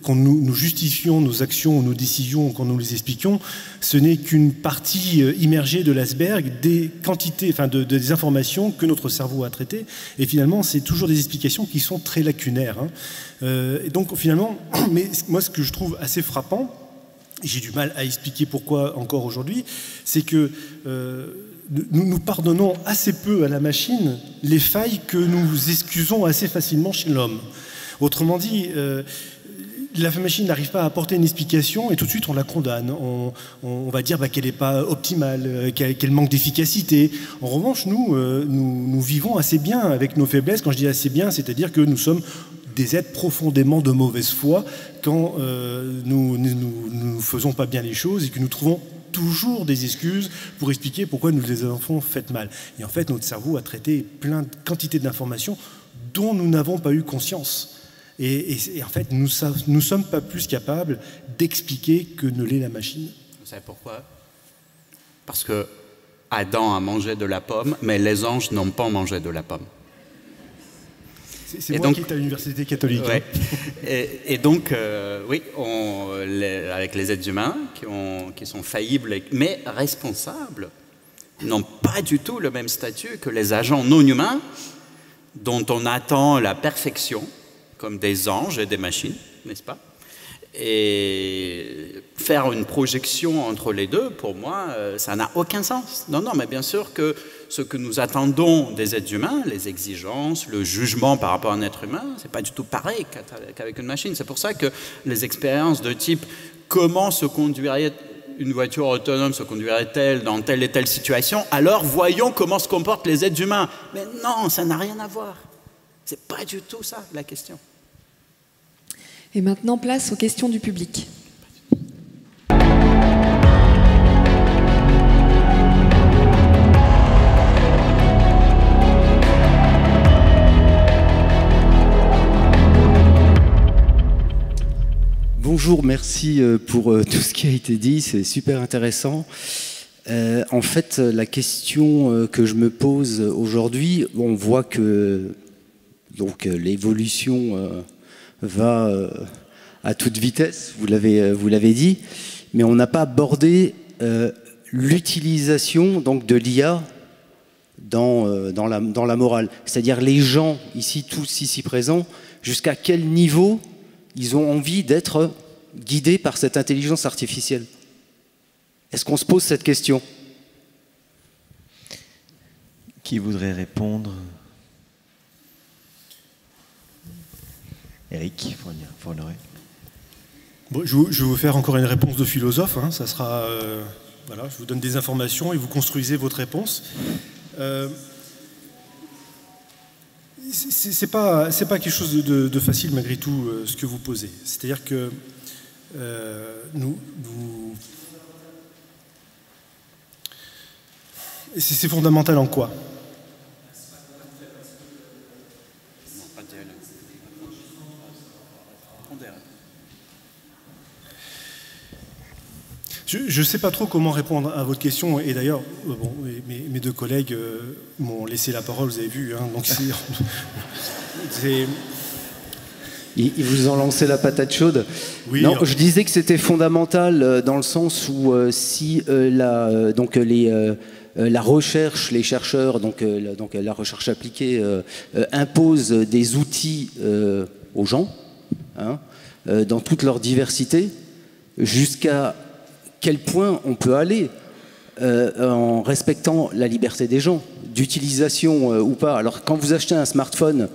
[SPEAKER 4] quand nous justifions nos actions ou nos décisions, quand nous les expliquons, ce n'est qu'une partie immergée de l'iceberg des quantités, enfin des informations que notre cerveau a traitées. Et finalement, c'est toujours des explications qui sont très lacunaires. Et donc, finalement, mais moi, ce que je trouve assez frappant, j'ai du mal à expliquer pourquoi encore aujourd'hui, c'est que nous pardonnons assez peu à la machine les failles que nous excusons assez facilement chez l'homme. Autrement dit, la machine n'arrive pas à apporter une explication et tout de suite on la condamne. On va dire qu'elle n'est pas optimale, qu'elle manque d'efficacité. En revanche, nous vivons assez bien avec nos faiblesses. Quand je dis assez bien, c'est-à-dire que nous sommes des êtres profondément de mauvaise foi quand nous ne faisons pas bien les choses et que nous trouvons toujours des excuses pour expliquer pourquoi nous les avons faites mal. Et en fait, notre cerveau a traité plein de quantités d'informations dont nous n'avons pas eu conscience. Et en fait, nous ne sommes pas plus capables d'expliquer que ne l'est la machine.
[SPEAKER 6] Vous savez pourquoi? Parce que Adam a mangé de la pomme, mais les anges n'ont pas mangé de la pomme.
[SPEAKER 4] C'est moi qui est à l'université catholique.
[SPEAKER 6] Ouais. Et donc, oui, avec les êtres humains qui sont faillibles, mais responsables, n'ont pas du tout le même statut que les agents non humains dont on attend la perfection, comme des anges et des machines, n'est-ce pas? Et faire une projection entre les deux, pour moi, ça n'a aucun sens. Non, mais bien sûr que ce que nous attendons des êtres humains, les exigences, le jugement par rapport à un être humain, c'est pas du tout pareil qu'avec une machine. C'est pour ça que les expériences de type comment se conduirait une voiture autonome, se conduirait-elle dans telle et telle situation, alors voyons comment se comportent les êtres humains. Mais non, ça n'a rien à voir. C'est pas du tout ça la question.
[SPEAKER 1] Et maintenant, place aux questions du public.
[SPEAKER 7] Bonjour, merci pour tout ce qui a été dit, c'est super intéressant. En fait, la question que je me pose aujourd'hui, on voit que l'évolution va à toute vitesse, vous l'avez dit, mais on n'a pas abordé l'utilisation donc de l'IA dans la morale. C'est-à-dire les gens, ici, tous ici présents, jusqu'à quel niveau ils ont envie d'être guidés par cette intelligence artificielle? Est-ce qu'on se pose cette question?
[SPEAKER 2] Qui voudrait répondre? Eric Fourniret.
[SPEAKER 4] Bon, je vais vous faire encore une réponse de philosophe. Hein, ça sera, voilà, je vous donne des informations et vous construisez votre réponse. C'est pas quelque chose de facile malgré tout ce que vous posez. C'est-à-dire que c'est fondamental en quoi? Je ne sais pas trop comment répondre à votre question, et d'ailleurs, bon, mes deux collègues m'ont laissé la parole, vous avez vu, hein, donc
[SPEAKER 7] Ils vous ont lancé la patate chaude.
[SPEAKER 4] Oui,
[SPEAKER 7] non, je disais que c'était fondamental dans le sens où si la recherche, les chercheurs, donc la recherche appliquée, impose des outils aux gens, hein, dans toute leur diversité, jusqu'à quel point on peut aller en respectant la liberté des gens, d'utilisation ou pas. Alors quand vous achetez un smartphone,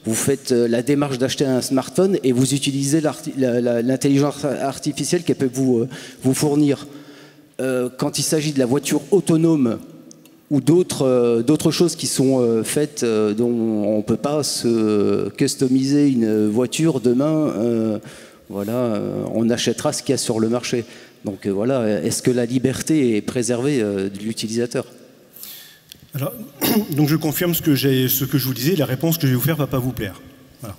[SPEAKER 7] vous faites la démarche d'acheter un smartphone et vous utilisez l'intelligence artificielle qu'elle peut vous fournir. Quand il s'agit de la voiture autonome ou d'autres choses qui sont faites dont on ne peut pas se customiser une voiture demain, voilà, on achètera ce qu'il y a sur le marché. Donc voilà, est-ce que la liberté est préservée de l'utilisateur?
[SPEAKER 4] Alors, donc je confirme ce que je vous disais, la réponse que je vais vous faire ne va pas vous plaire. Voilà.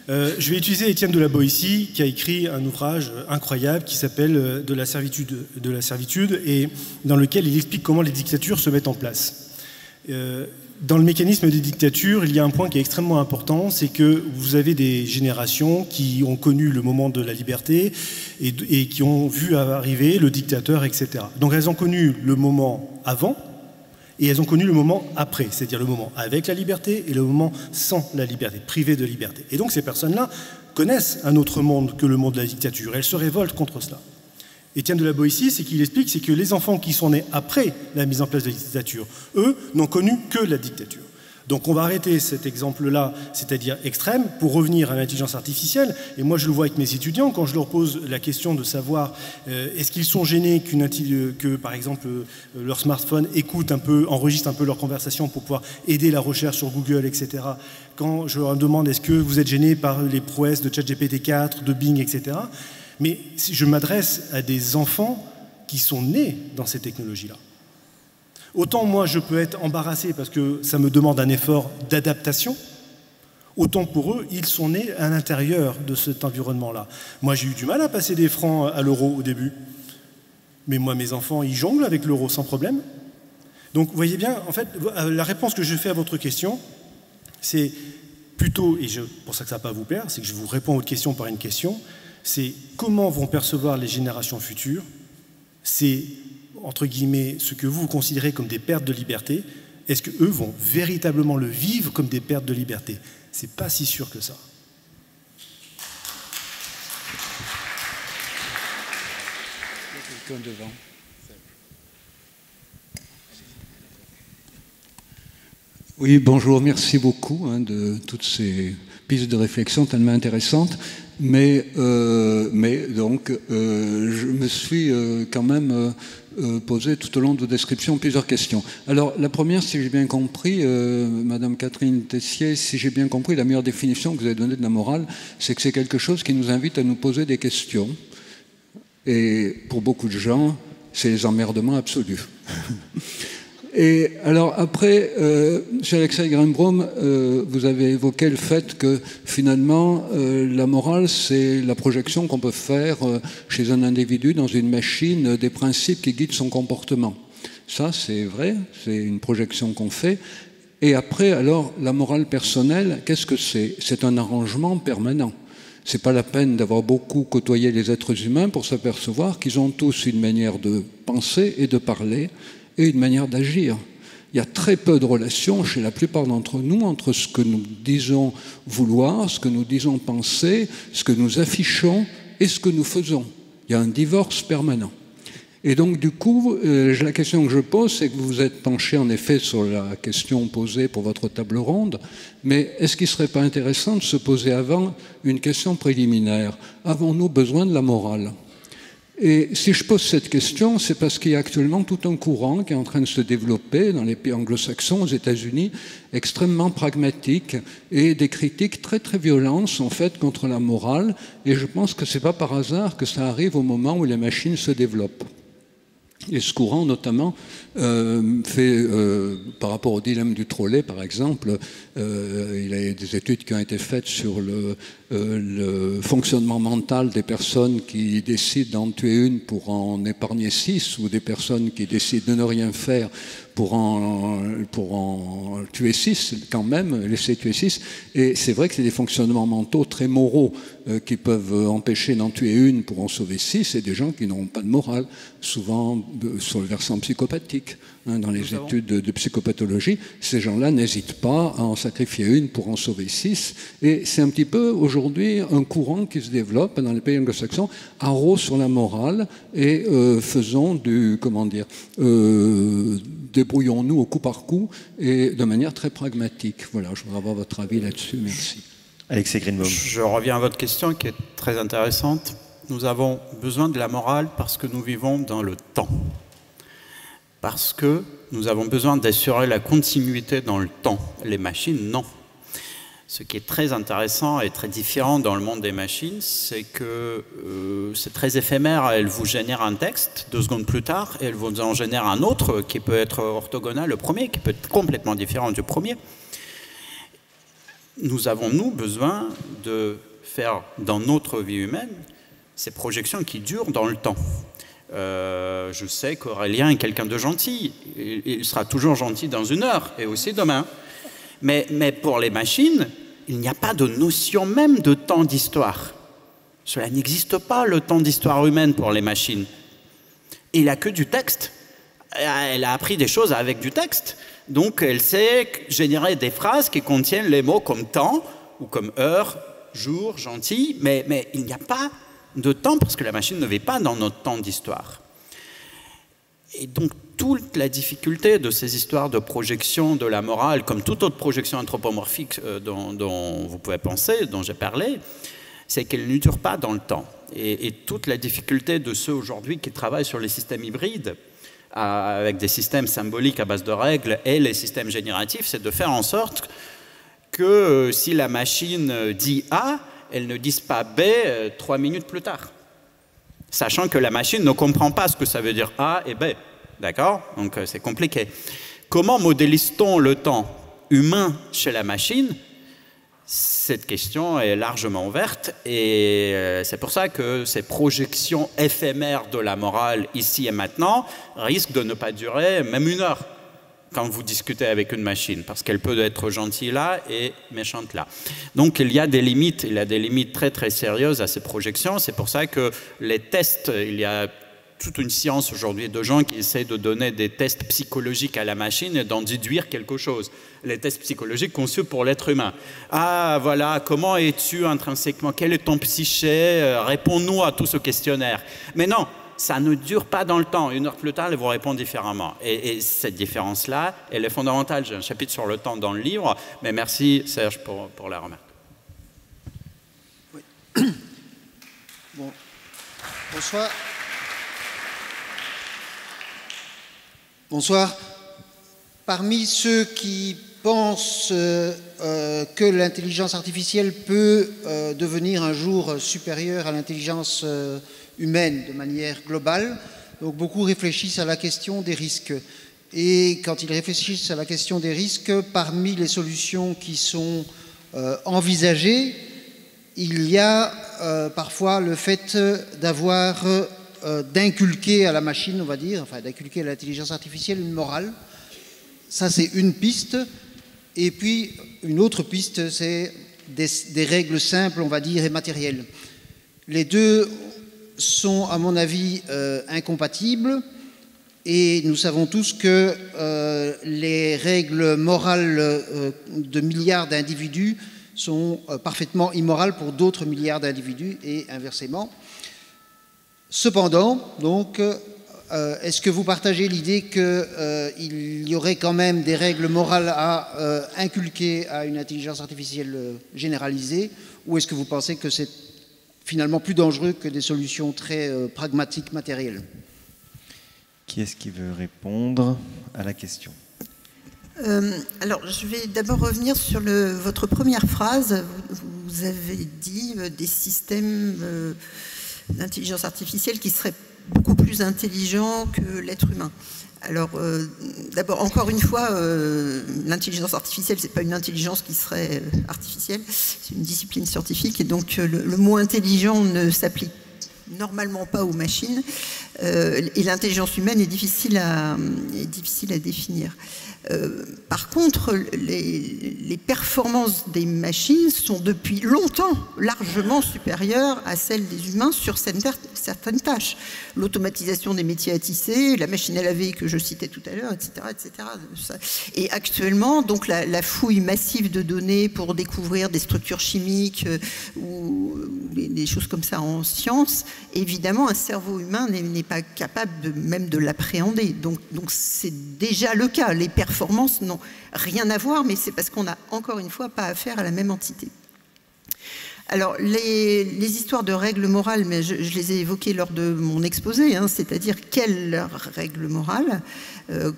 [SPEAKER 4] Je vais utiliser Étienne de la Boétie, qui a écrit un ouvrage incroyable qui s'appelle de la servitude, et dans lequel il explique comment les dictatures se mettent en place. Dans le mécanisme des dictatures, il y a un point qui est extrêmement important, c'est que vous avez des générations qui ont connu le moment de la liberté et qui ont vu arriver le dictateur, etc. Donc elles ont connu le moment avant et elles ont connu le moment après, c'est-à-dire le moment avec la liberté et le moment sans la liberté, privé de liberté. Et donc ces personnes-là connaissent un autre monde que le monde de la dictature. Elles se révoltent contre cela. Étienne de la Boétie, c'est qu'il explique, c'est que les enfants qui sont nés après la mise en place de la dictature, eux, n'ont connu que la dictature. Donc on va arrêter cet exemple-là, c'est-à-dire extrême, pour revenir à l'intelligence artificielle. Et moi, je le vois avec mes étudiants, quand je leur pose la question de savoir est-ce qu'ils sont gênés que, par exemple, leur smartphone écoute un peu, enregistre un peu leur conversation pour pouvoir aider la recherche sur Google, etc. Quand je leur demande est-ce que vous êtes gênés par les prouesses de ChatGPT 4, de Bing, etc. Mais je m'adresse à des enfants qui sont nés dans ces technologies-là. Autant moi je peux être embarrassé parce que ça me demande un effort d'adaptation, autant pour eux, ils sont nés à l'intérieur de cet environnement-là. Moi j'ai eu du mal à passer des francs à l'euro au début, mais moi mes enfants ils jonglent avec l'euro sans problème. Donc vous voyez bien, en fait, la réponse que je fais à votre question, c'est plutôt, et pour ça que ça ne va pas vous plaire, c'est que je vous réponds à votre question par une question, c'est comment vont percevoir les générations futures, c'est entre guillemets, ce que vous considérez comme des pertes de liberté, est-ce qu'eux vont véritablement le vivre comme des pertes de liberté? C'est pas si sûr que ça.
[SPEAKER 8] Quelqu'un devant. Oui, bonjour, merci beaucoup de toutes ces pistes de réflexion tellement intéressantes. Mais donc, je me suis quand même posé tout au long de vos descriptions plusieurs questions. Alors, la première, si j'ai bien compris, Madame Catherine Tessier, si j'ai bien compris, la meilleure définition que vous avez donnée de la morale, c'est que c'est quelque chose qui nous invite à nous poser des questions. Et pour beaucoup de gens, c'est les emmerdements absolus. Et alors après, chez Alexei Greenbaum, vous avez évoqué le fait que finalement, la morale, c'est la projection qu'on peut faire chez un individu dans une machine des principes qui guident son comportement. Ça, c'est vrai, c'est une projection qu'on fait. Et après, alors, la morale personnelle, qu'est-ce que c'est? C'est un arrangement permanent. C'est pas la peine d'avoir beaucoup côtoyé les êtres humains pour s'apercevoir qu'ils ont tous une manière de penser et de parler et une manière d'agir. Il il y a très peu de relations chez la plupart d'entre nous entre ce que nous disons vouloir, ce que nous disons penser, ce que nous affichons et ce que nous faisons. Il y a un divorce permanent. Et donc, du coup, la question que je pose, c'est que vous vous êtes penché en effet sur la question posée pour votre table ronde, mais est-ce qu'il ne serait pas intéressant de se poser avant une question préliminaire? Avons-nous besoin de la morale? Et si je pose cette question, c'est parce qu'il y a actuellement tout un courant qui est en train de se développer dans les pays anglo-saxons, aux États-Unis, extrêmement pragmatique, et des critiques très très violentes sont faites contre la morale, et je pense que ce n'est pas par hasard que ça arrive au moment où les machines se développent. Et ce courant, notamment, fait, par rapport au dilemme du trolley, par exemple, il y a des études qui ont été faites sur le fonctionnement mental des personnes qui décident d'en tuer une pour en épargner 6, ou des personnes qui décident de ne rien faire pour en tuer 6, quand même, laisser tuer 6. Et c'est vrai que c'est des fonctionnements mentaux très moraux qui peuvent empêcher d'en tuer une pour en sauver 6, et des gens qui n'ont pas de morale, souvent sur le versant psychopathique. Dans les études de psychopathologie, ces gens-là n'hésitent pas à en sacrifier une pour en sauver 6. Et c'est un petit peu aujourd'hui un courant qui se développe dans les pays anglo-saxons, haro sur la morale, et faisons du, comment dire, débrouillons-nous au coup par coup et de manière très pragmatique. Voilà, je voudrais avoir votre avis là-dessus. Merci.
[SPEAKER 2] Alexis Greenbaum.
[SPEAKER 6] Je reviens à votre question qui est très intéressante. Nous avons besoin de la morale parce que nous vivons dans le temps. Parce que nous avons besoin d'assurer la continuité dans le temps. Les machines, non. Ce qui est très intéressant et très différent dans le monde des machines, c'est que c'est très éphémère. Elles vous génèrent un texte, 2 secondes plus tard, et elles vous en génèrent un autre qui peut être orthogonal, le premier, qui peut être complètement différent du premier. Nous avons, nous, besoin de faire dans notre vie humaine ces projections qui durent dans le temps. Je sais qu'Aurélien est quelqu'un de gentil. Il sera toujours gentil dans 1 heure et aussi demain. Mais pour les machines, il n'y a pas de notion même de temps d'histoire. Cela n'existe pas, le temps d'histoire humaine pour les machines. Il n'y a que du texte. Elle a appris des choses avec du texte. Donc elle sait générer des phrases qui contiennent les mots comme temps ou comme heure, jour, gentil. Mais il n'y a pas de temps parce que la machine ne vit pas dans notre temps d'histoire. Et donc toute la difficulté de ces histoires de projection de la morale, comme toute autre projection anthropomorphique dont vous pouvez penser, dont j'ai parlé, c'est qu'elle ne dure pas dans le temps. Et toute la difficulté de ceux aujourd'hui qui travaillent sur les systèmes hybrides, avec des systèmes symboliques à base de règles et les systèmes génératifs, c'est de faire en sorte que si la machine dit A, elle ne dise pas B 3 minutes plus tard. Sachant que la machine ne comprend pas ce que ça veut dire A et B. D'accord? Donc c'est compliqué. Comment modélise-t-on le temps humain chez la machine? Cette question est largement ouverte et c'est pour ça que ces projections éphémères de la morale ici et maintenant risquent de ne pas durer même 1 heure quand vous discutez avec une machine, parce qu'elle peut être gentille là et méchante là. Donc il y a des limites très très sérieuses à ces projections. C'est pour ça que les tests, il y a toute une science aujourd'hui de gens qui essaient de donner des tests psychologiques à la machine et d'en déduire quelque chose. Les tests psychologiques conçus pour l'être humain. Ah voilà, comment es-tu intrinsèquement? Quel est ton psyché? Réponds-nous à tout ce questionnaire. Mais non, ça ne dure pas dans le temps. 1 heure plus tard, elle vous répond différemment. Et cette différence-là, elle est fondamentale. J'ai un chapitre sur le temps dans le livre, mais merci Serge pour la remarque.
[SPEAKER 9] Oui. Bon. Bonsoir. Bonsoir. Parmi ceux qui pensent que l'intelligence artificielle peut devenir un jour supérieure à l'intelligence humaine de manière globale, donc beaucoup réfléchissent à la question des risques. Et quand ils réfléchissent à la question des risques, parmi les solutions qui sont envisagées, il y a parfois le fait d'avoir d'inculquer à la machine, on va dire, enfin d'inculquer à l'intelligence artificielle une morale. Ça, c'est une piste. Et puis, une autre piste, c'est des règles simples, on va dire, et matérielles. Les deux sont, à mon avis, incompatibles. et nous savons tous que les règles morales de milliards d'individus sont parfaitement immorales pour d'autres milliards d'individus et inversement. Cependant, donc, est-ce que vous partagez l'idée qu'il y aurait quand même des règles morales à inculquer à une intelligence artificielle généralisée, ou est-ce que vous pensez que c'est finalement plus dangereux que des solutions très pragmatiques, matérielles?
[SPEAKER 2] Qui est-ce qui veut répondre à la question?
[SPEAKER 3] Alors, je vais d'abord revenir sur votre première phrase. Vous avez dit des systèmes d'intelligence artificielle qui seraient beaucoup plus intelligents que l'être humain. Alors, d'abord, encore une fois, l'intelligence artificielle, c'est pas une intelligence qui serait artificielle, c'est une discipline scientifique, et donc le mot intelligent ne s'applique normalement pas aux machines, et l'intelligence humaine est difficile à définir. Par contre, les performances des machines sont depuis longtemps largement supérieures à celles des humains sur certaines tâches. L'automatisation des métiers à tisser, la machine à laver que je citais tout à l'heure, etc., etc. Et actuellement, donc la fouille massive de données pour découvrir des structures chimiques ou des choses comme ça en sciences, évidemment, un cerveau humain n'est pas capable même de l'appréhender. Donc c'est déjà le cas. Les performances n'ont rien à voir, mais c'est parce qu'on n'a encore une fois pas affaire à la même entité. Alors, les histoires de règles morales, mais je les ai évoquées lors de mon exposé, hein, c'est-à-dire quelles règles morales,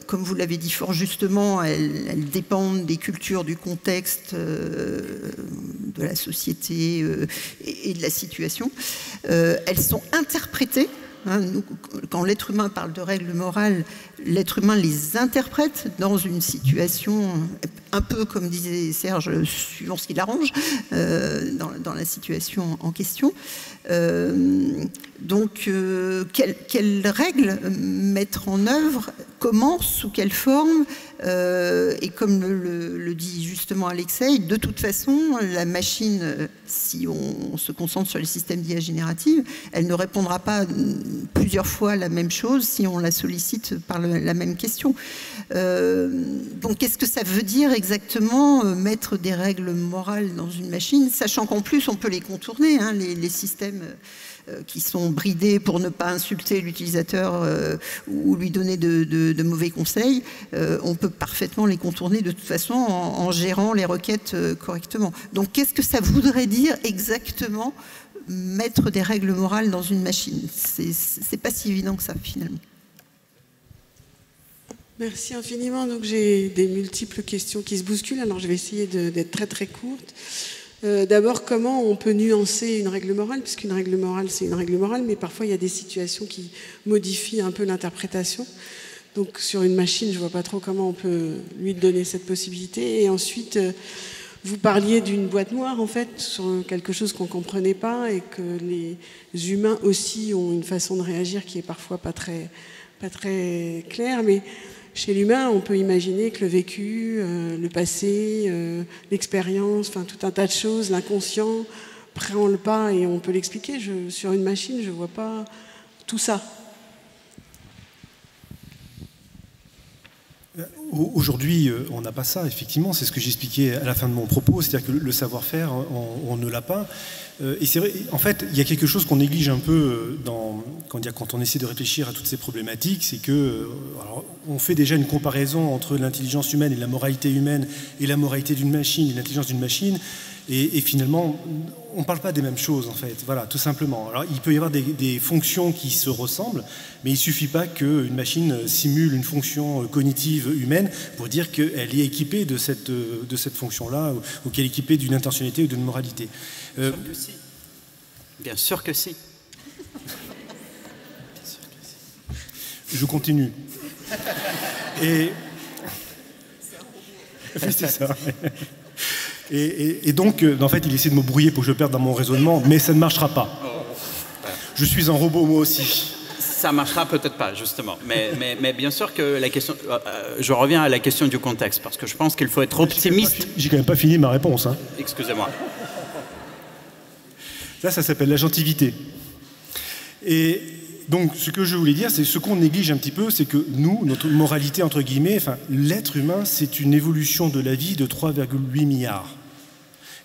[SPEAKER 3] comme vous l'avez dit fort justement, elles dépendent des cultures, du contexte, de la société et de la situation. Elles sont interprétées. Hein, quand l'être humain parle de règles morales, l'être humain les interprète dans une situation, un peu comme disait Serge, suivant ce qu'il arrange, dans la situation en question. Donc, quelles règles mettre en œuvre, comment, sous quelle forme, et comme le dit justement Alexei, de toute façon, la machine, si on se concentre sur les systèmes d'IA générative, elle ne répondra pas plusieurs fois la même chose si on la sollicite par la même question. Donc, qu'est-ce que ça veut dire exactement, mettre des règles morales dans une machine, sachant qu'en plus, on peut les contourner, hein, les systèmes qui sont bridés pour ne pas insulter l'utilisateur ou lui donner de mauvais conseils, on peut parfaitement les contourner de toute façon en gérant les requêtes correctement. Donc qu'est-ce que ça voudrait dire exactement, mettre des règles morales dans une machine? C'est pas si évident que ça finalement.
[SPEAKER 10] Merci infiniment. Donc j'ai des multiples questions qui se bousculent, alors je vais essayer d'être très très courte. D'abord, comment on peut nuancer une règle morale, puisqu'une règle morale, c'est une règle morale, mais parfois il y a des situations qui modifient un peu l'interprétation. Donc sur une machine, je ne vois pas trop comment on peut lui donner cette possibilité. Et ensuite, vous parliez d'une boîte noire, en fait, sur quelque chose qu'on ne comprenait pas, et que les humains aussi ont une façon de réagir qui est parfois pas très claire, mais chez l'humain, on peut imaginer que le vécu, le passé, l'expérience, enfin tout un tas de choses, l'inconscient, prend le pas et on peut l'expliquer. Sur une machine, je ne vois pas tout ça.
[SPEAKER 4] Aujourd'hui, on n'a pas ça, effectivement, c'est ce que j'expliquais à la fin de mon propos, c'est-à-dire que le savoir-faire, on ne l'a pas. Et c'est vrai, en fait, il y a quelque chose qu'on néglige un peu quand on essaie de réfléchir à toutes ces problématiques, c'est que alors, on fait déjà une comparaison entre l'intelligence humaine et la moralité humaine et la moralité d'une machine et l'intelligence d'une machine, et finalement, on ne parle pas des mêmes choses, en fait, voilà, tout simplement. Alors, il peut y avoir des fonctions qui se ressemblent, mais il ne suffit pas qu'une machine simule une fonction cognitive humaine pour dire qu'elle est équipée de cette fonction-là, ou qu'elle est équipée d'une intentionnalité ou d'une moralité.
[SPEAKER 6] Bien sûr que si.
[SPEAKER 4] Je continue. Et c'est ça. Et donc, en fait, il essaie de me brouiller pour que je perde dans mon raisonnement, mais ça ne marchera pas. Je suis un robot, moi aussi.
[SPEAKER 6] Ça marchera peut-être pas, justement. Mais bien sûr que la question... je reviens à la question du contexte, parce que je pense qu'il faut être optimiste.
[SPEAKER 4] J'ai quand même pas fini ma réponse. Hein.
[SPEAKER 6] Excusez-moi.
[SPEAKER 4] Ça s'appelle l'agentivité. Et donc, ce que je voulais dire, c'est ce qu'on néglige un petit peu, c'est que nous, notre moralité, entre guillemets, enfin, l'être humain, c'est une évolution de la vie de 3,8 milliards.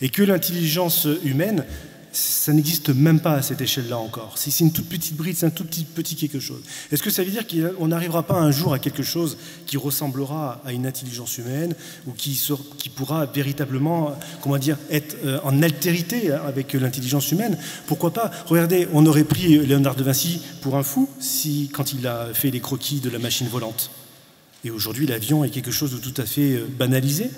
[SPEAKER 4] Et que l'intelligence humaine, ça n'existe même pas à cette échelle-là encore. C'est une toute petite bride, c'est un tout petit quelque chose. Est-ce que ça veut dire qu'on n'arrivera pas un jour à quelque chose qui ressemblera à une intelligence humaine ou qui pourra véritablement, comment dire, être en altérité avec l'intelligence humaine? Pourquoi pas? Regardez, on aurait pris Léonard de Vinci pour un fou quand il a fait les croquis de la machine volante. Et aujourd'hui, l'avion est quelque chose de tout à fait banalisé.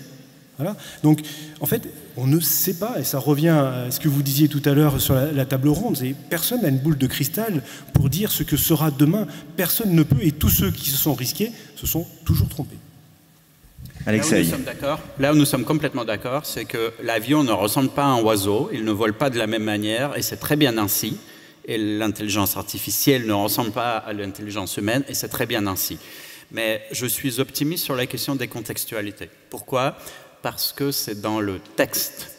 [SPEAKER 4] Voilà. Donc, en fait, on ne sait pas, et ça revient à ce que vous disiez tout à l'heure sur la table ronde, personne n'a une boule de cristal pour dire ce que sera demain. Personne ne peut, et tous ceux qui se sont risqués se sont toujours trompés.
[SPEAKER 2] Alexei.
[SPEAKER 6] Là où nous sommes complètement d'accord, c'est que l'avion ne ressemble pas à un oiseau, il ne vole pas de la même manière, et c'est très bien ainsi. Et l'intelligence artificielle ne ressemble pas à l'intelligence humaine, et c'est très bien ainsi. Mais je suis optimiste sur la question des contextualités. Pourquoi ? Parce que c'est dans le texte.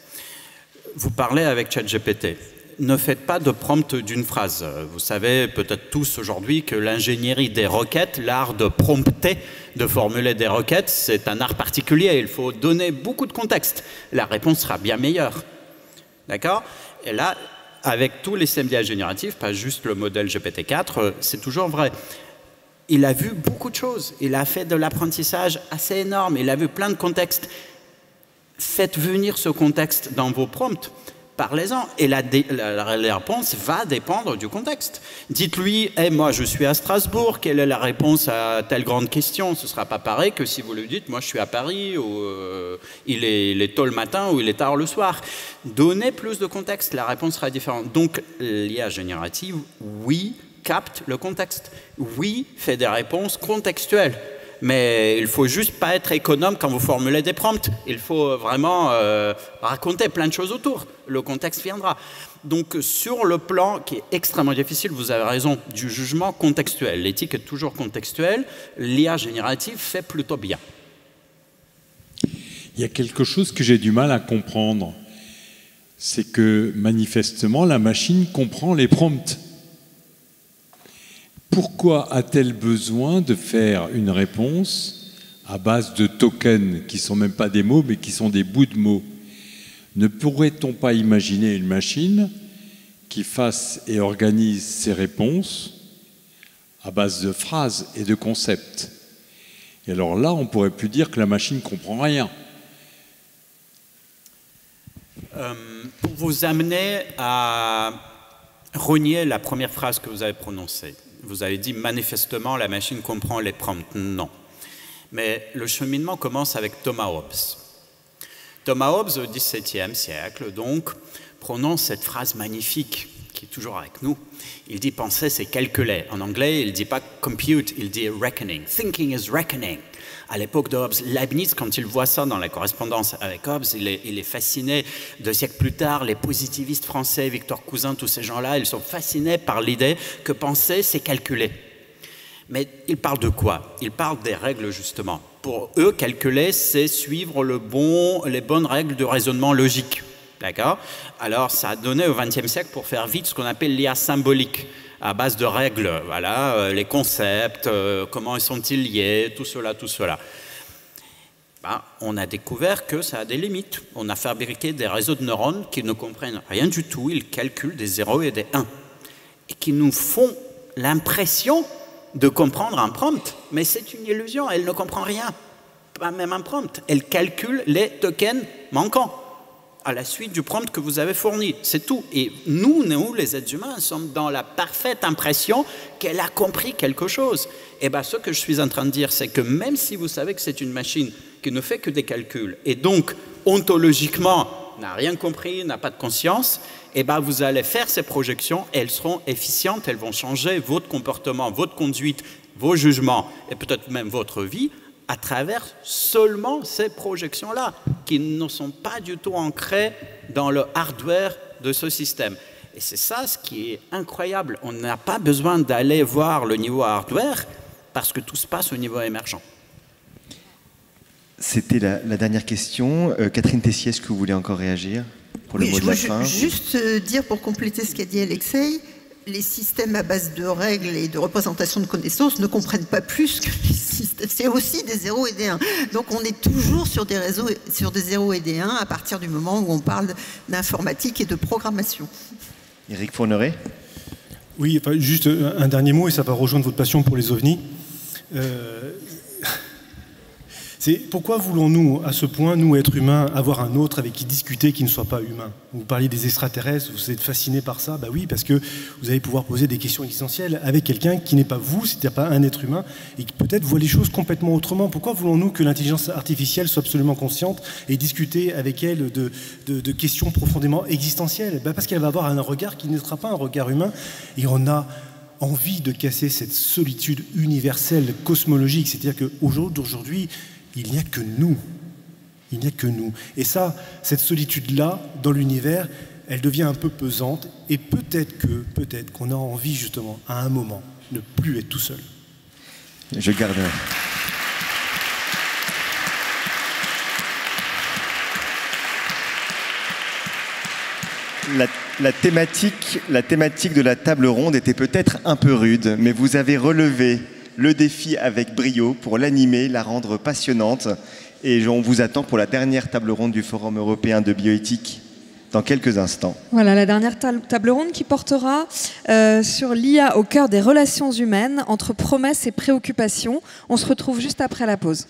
[SPEAKER 6] Vous parlez avec ChatGPT. Ne faites pas de prompt d'une phrase. Vous savez peut-être tous aujourd'hui que l'ingénierie des requêtes, l'art de prompter, de formuler des requêtes, c'est un art particulier. Il faut donner beaucoup de contexte. La réponse sera bien meilleure. D'accord ? Et là, avec tous les systèmes d'IA génératifs, pas juste le modèle GPT-4, c'est toujours vrai. Il a vu beaucoup de choses. Il a fait de l'apprentissage assez énorme. Il a vu plein de contextes. Faites venir ce contexte dans vos prompts, parlez-en, et la réponse va dépendre du contexte. Dites-lui, hey, moi je suis à Strasbourg, quelle est la réponse à telle grande question? Ce ne sera pas pareil que si vous lui dites, moi je suis à Paris, ou il est tôt le matin, ou il est tard le soir. Donnez plus de contexte, la réponse sera différente. Donc l'IA générative, oui, capte le contexte, oui, fait des réponses contextuelles. Mais il ne faut juste pas être économe quand vous formulez des prompts. Il faut vraiment raconter plein de choses autour. Le contexte viendra. Donc, sur le plan qui est extrêmement difficile, vous avez raison, du jugement contextuel. L'éthique est toujours contextuelle. L'IA générative fait plutôt bien.
[SPEAKER 11] Il y a quelque chose que j'ai du mal à comprendre. C'est que, manifestement, la machine comprend les prompts. Pourquoi a-t-elle besoin de faire une réponse à base de tokens qui ne sont même pas des mots, mais qui sont des bouts de mots? Ne pourrait-on pas imaginer une machine qui fasse et organise ses réponses à base de phrases et de concepts? Et alors là, on ne pourrait plus dire que la machine ne comprend rien.
[SPEAKER 6] Pour vous amener à renier la première phrase que vous avez prononcée, vous avez dit manifestement la machine comprend les prompts. Non. Mais le cheminement commence avec Thomas Hobbes. Thomas Hobbes, au XVIIe siècle, donc, prononce cette phrase magnifique qui est toujours avec nous. Il dit penser, c'est calculer. En anglais, il ne dit pas compute, il dit reckoning. Thinking is reckoning. À l'époque de Hobbes, Leibniz, quand il voit ça dans la correspondance avec Hobbes, il est fasciné. 2 siècles plus tard, les positivistes français, Victor Cousin, tous ces gens-là, ils sont fascinés par l'idée que penser, c'est calculer. Mais ils parlent de quoi? Ils parlent des règles, justement. Pour eux, calculer, c'est suivre les bonnes règles de raisonnement logique. D'accord? Alors, ça a donné au XXe siècle, pour faire vite, ce qu'on appelle l'IA symbolique, à base de règles, voilà, les concepts, comment sont-ils liés, tout cela, tout cela. Ben, on a découvert que ça a des limites. On a fabriqué des réseaux de neurones qui ne comprennent rien du tout, ils calculent des 0 et des 1, et qui nous font l'impression de comprendre un prompt, mais c'est une illusion, elle ne comprend rien, pas même un prompt, elle calcule les tokens manquants à la suite du prompt que vous avez fourni, c'est tout. Et nous, les êtres humains, sommes dans la parfaite impression qu'elle a compris quelque chose. Et bien, ce que je suis en train de dire, c'est que même si vous savez que c'est une machine qui ne fait que des calculs, et donc, ontologiquement, n'a rien compris, n'a pas de conscience, et ben vous allez faire ces projections, elles seront efficientes, elles vont changer votre comportement, votre conduite, vos jugements, et peut-être même votre vie, à travers seulement ces projections-là, qui ne sont pas du tout ancrées dans le hardware de ce système. Et c'est ça ce qui est incroyable. On n'a pas besoin d'aller voir le niveau hardware, parce que tout se passe au niveau émergent.
[SPEAKER 2] C'était la dernière question. Catherine Tessier, est-ce que vous voulez encore réagir pour le mot de la fin?
[SPEAKER 3] Juste dire, pour compléter ce qu'a dit Alexei, les systèmes à base de règles et de représentation de connaissances ne comprennent pas plus que les systèmes. C'est aussi des 0 et des 1. Donc on est toujours sur des réseaux, sur des 0 et des 1 à partir du moment où on parle d'informatique et de programmation.
[SPEAKER 2] Éric Fourneret.
[SPEAKER 4] Oui, enfin, juste un dernier mot, et ça va rejoindre votre passion pour les ovnis. C'est pourquoi voulons-nous, à ce point, nous, êtres humains, avoir un autre avec qui discuter qui ne soit pas humain? Vous parliez des extraterrestres, vous êtes fasciné par ça. Ben oui, parce que vous allez pouvoir poser des questions existentielles avec quelqu'un qui n'est pas vous, c'est-à-dire pas un être humain, et qui peut-être voit les choses complètement autrement. Pourquoi voulons-nous que l'intelligence artificielle soit absolument consciente et discuter avec elle de questions profondément existentielles? Ben parce qu'elle va avoir un regard qui ne sera pas un regard humain, et on a envie de casser cette solitude universelle, cosmologique. C'est-à-dire qu'aujourd'hui, il n'y a que nous. Il n'y a que nous. Et ça, cette solitude-là, dans l'univers, elle devient un peu pesante. Et peut-être qu'on a envie, justement, à un moment, ne plus être tout seul.
[SPEAKER 2] Je garde. La thématique de la table ronde était peut-être un peu rude, mais vous avez relevé le défi avec brio pour l'animer, la rendre passionnante. Et on vous attend pour la dernière table ronde du Forum européen de bioéthique dans quelques instants.
[SPEAKER 1] Voilà, la dernière table ronde qui portera sur l'IA au cœur des relations humaines, entre promesses et préoccupations. On se retrouve juste après la pause.